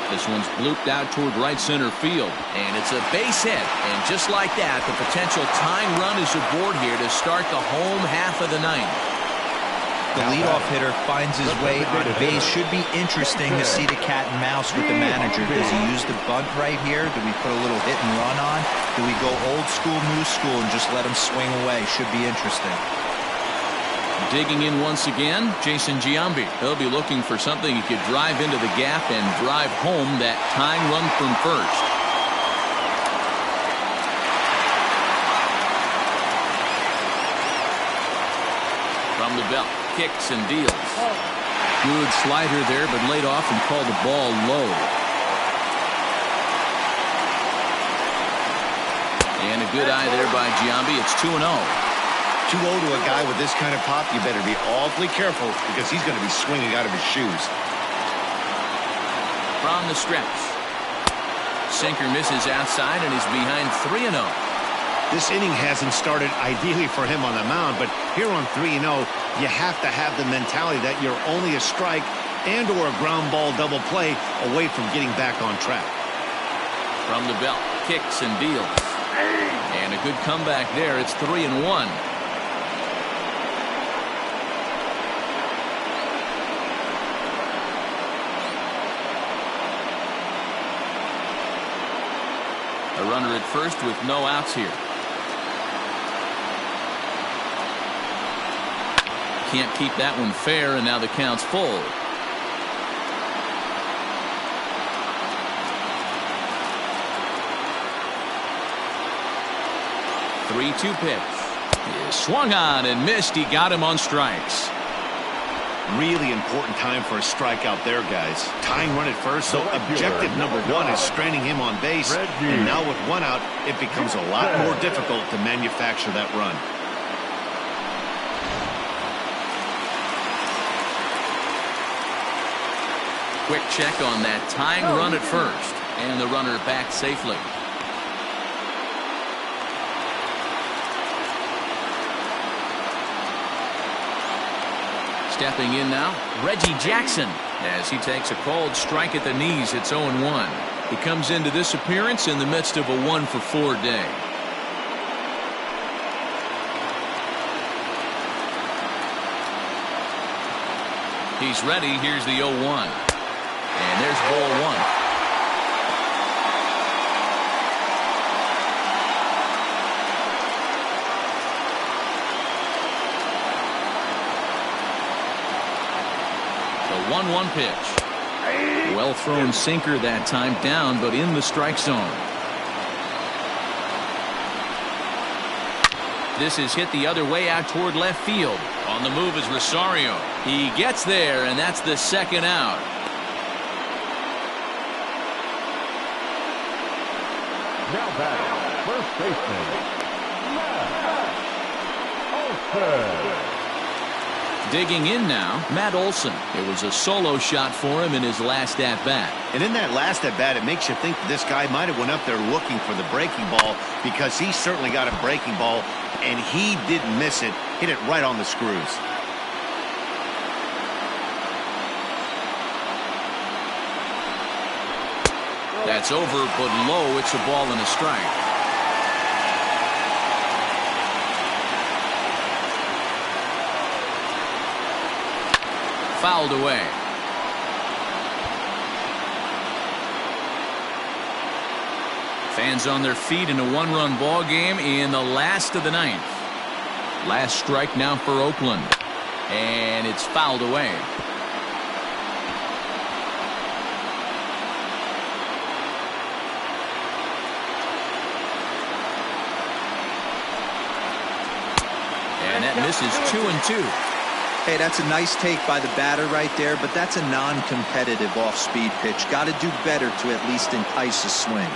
This one's blooped out toward right center field, and it's a base hit. And just like that, the potential tying run is aboard here to start the home half of the ninth. The leadoff hitter finds his way on base. Should be interesting to see the cat and mouse with the manager. Does he use the bunt right here? Do we put a little hit and run on? Do we go old school, new school, and just let him swing away? Should be interesting. Digging in once again, Jason Giambi. He'll be looking for something he could drive into the gap and drive home that tying run from first. From the belt, kicks and deals. Good slider there, but laid off and called the ball low. And a good eye there by Giambi. It's 2-0. 2-0 to a guy with this kind of pop, you better be awfully careful because he's going to be swinging out of his shoes. From the stretch. Sinker misses outside and he's behind 3-0. This inning hasn't started ideally for him on the mound, but here on 3-0, you have to have the mentality that you're only a strike and or a ground ball double play away from getting back on track. From the belt, kicks and deals. And a good comeback there. It's 3-1. runner at first with no outs here. Can't keep that one fair, and now the count's full. 3-2 pitch. He swung on and missed. He got him on strikes. Really important time for a strikeout there, guys. Tying run at first, so objective number one is stranding him on base. And now with one out, it becomes a lot more difficult to manufacture that run. Quick check on that tying run at first. And the runner back safely. Stepping in now, Reggie Jackson, as he takes a called strike at the knees. It's 0-1. He comes into this appearance in the midst of a 1-for-4 day. He's ready. Here's the 0-1. And there's ball one. The 1-1 pitch. Well thrown sinker that time, down but in the strike zone. This is hit the other way out toward left field. On the move is Rosario. He gets there, and that's the second out. Now batting, first baseman, Matt Olson. Digging in now, Matt Olson. It was a solo shot for him in his last at-bat. And in that last at-bat, it makes you think that this guy might have went up there looking for the breaking ball, because he certainly got a breaking ball, and he didn't miss it. Hit it right on the screws. That's over, but low. It's a ball and a strike. Fouled away. Fans on their feet in a one-run ball game in the last of the ninth. Last strike now for Oakland, and it's fouled away. And that misses 2-2. Hey, that's a nice take by the batter right there, but that's a non-competitive off-speed pitch. Got to do better to at least entice a swing.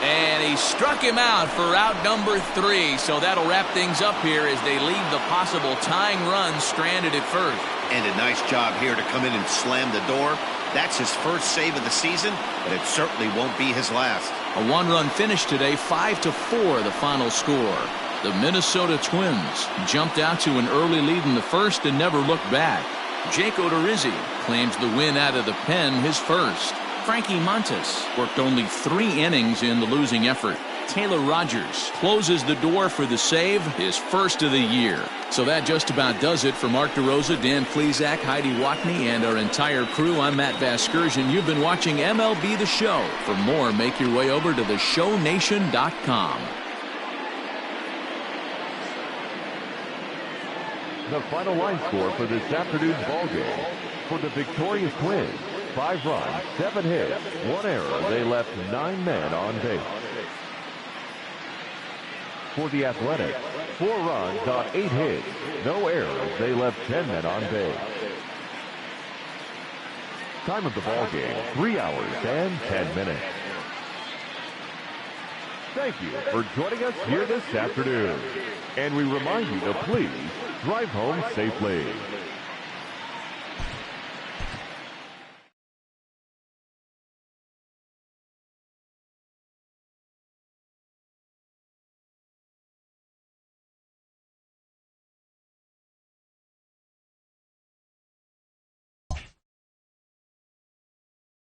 And he struck him out for out number 3, so that'll wrap things up here as they leave the possible tying run stranded at first. And a nice job here to come in and slam the door. That's his first save of the season, but it certainly won't be his last. A one-run finish today, 5-4 the final score. The Minnesota Twins jumped out to an early lead in the first and never looked back. Jake Odorizzi claims the win out of the pen, his first. Frankie Montas worked only 3 innings in the losing effort. Taylor Rogers closes the door for the save, his first of the year. So that just about does it for Mark DeRosa, Dan Plesac, Heidi Watney, and our entire crew. I'm Matt Vasgersian. You've been watching MLB The Show. For more, make your way over to theshownation.com. The final line score for this afternoon's ball game. For the victorious Twins, 5 runs, 7 hits, 1 error. They left 9 men on base. For the Athletics, 4 runs on 8 hits, no errors. They left 10 men on base. Time of the ball game, 3 hours and 10 minutes. Thank you for joining us here this afternoon. And we remind you to please drive home safely.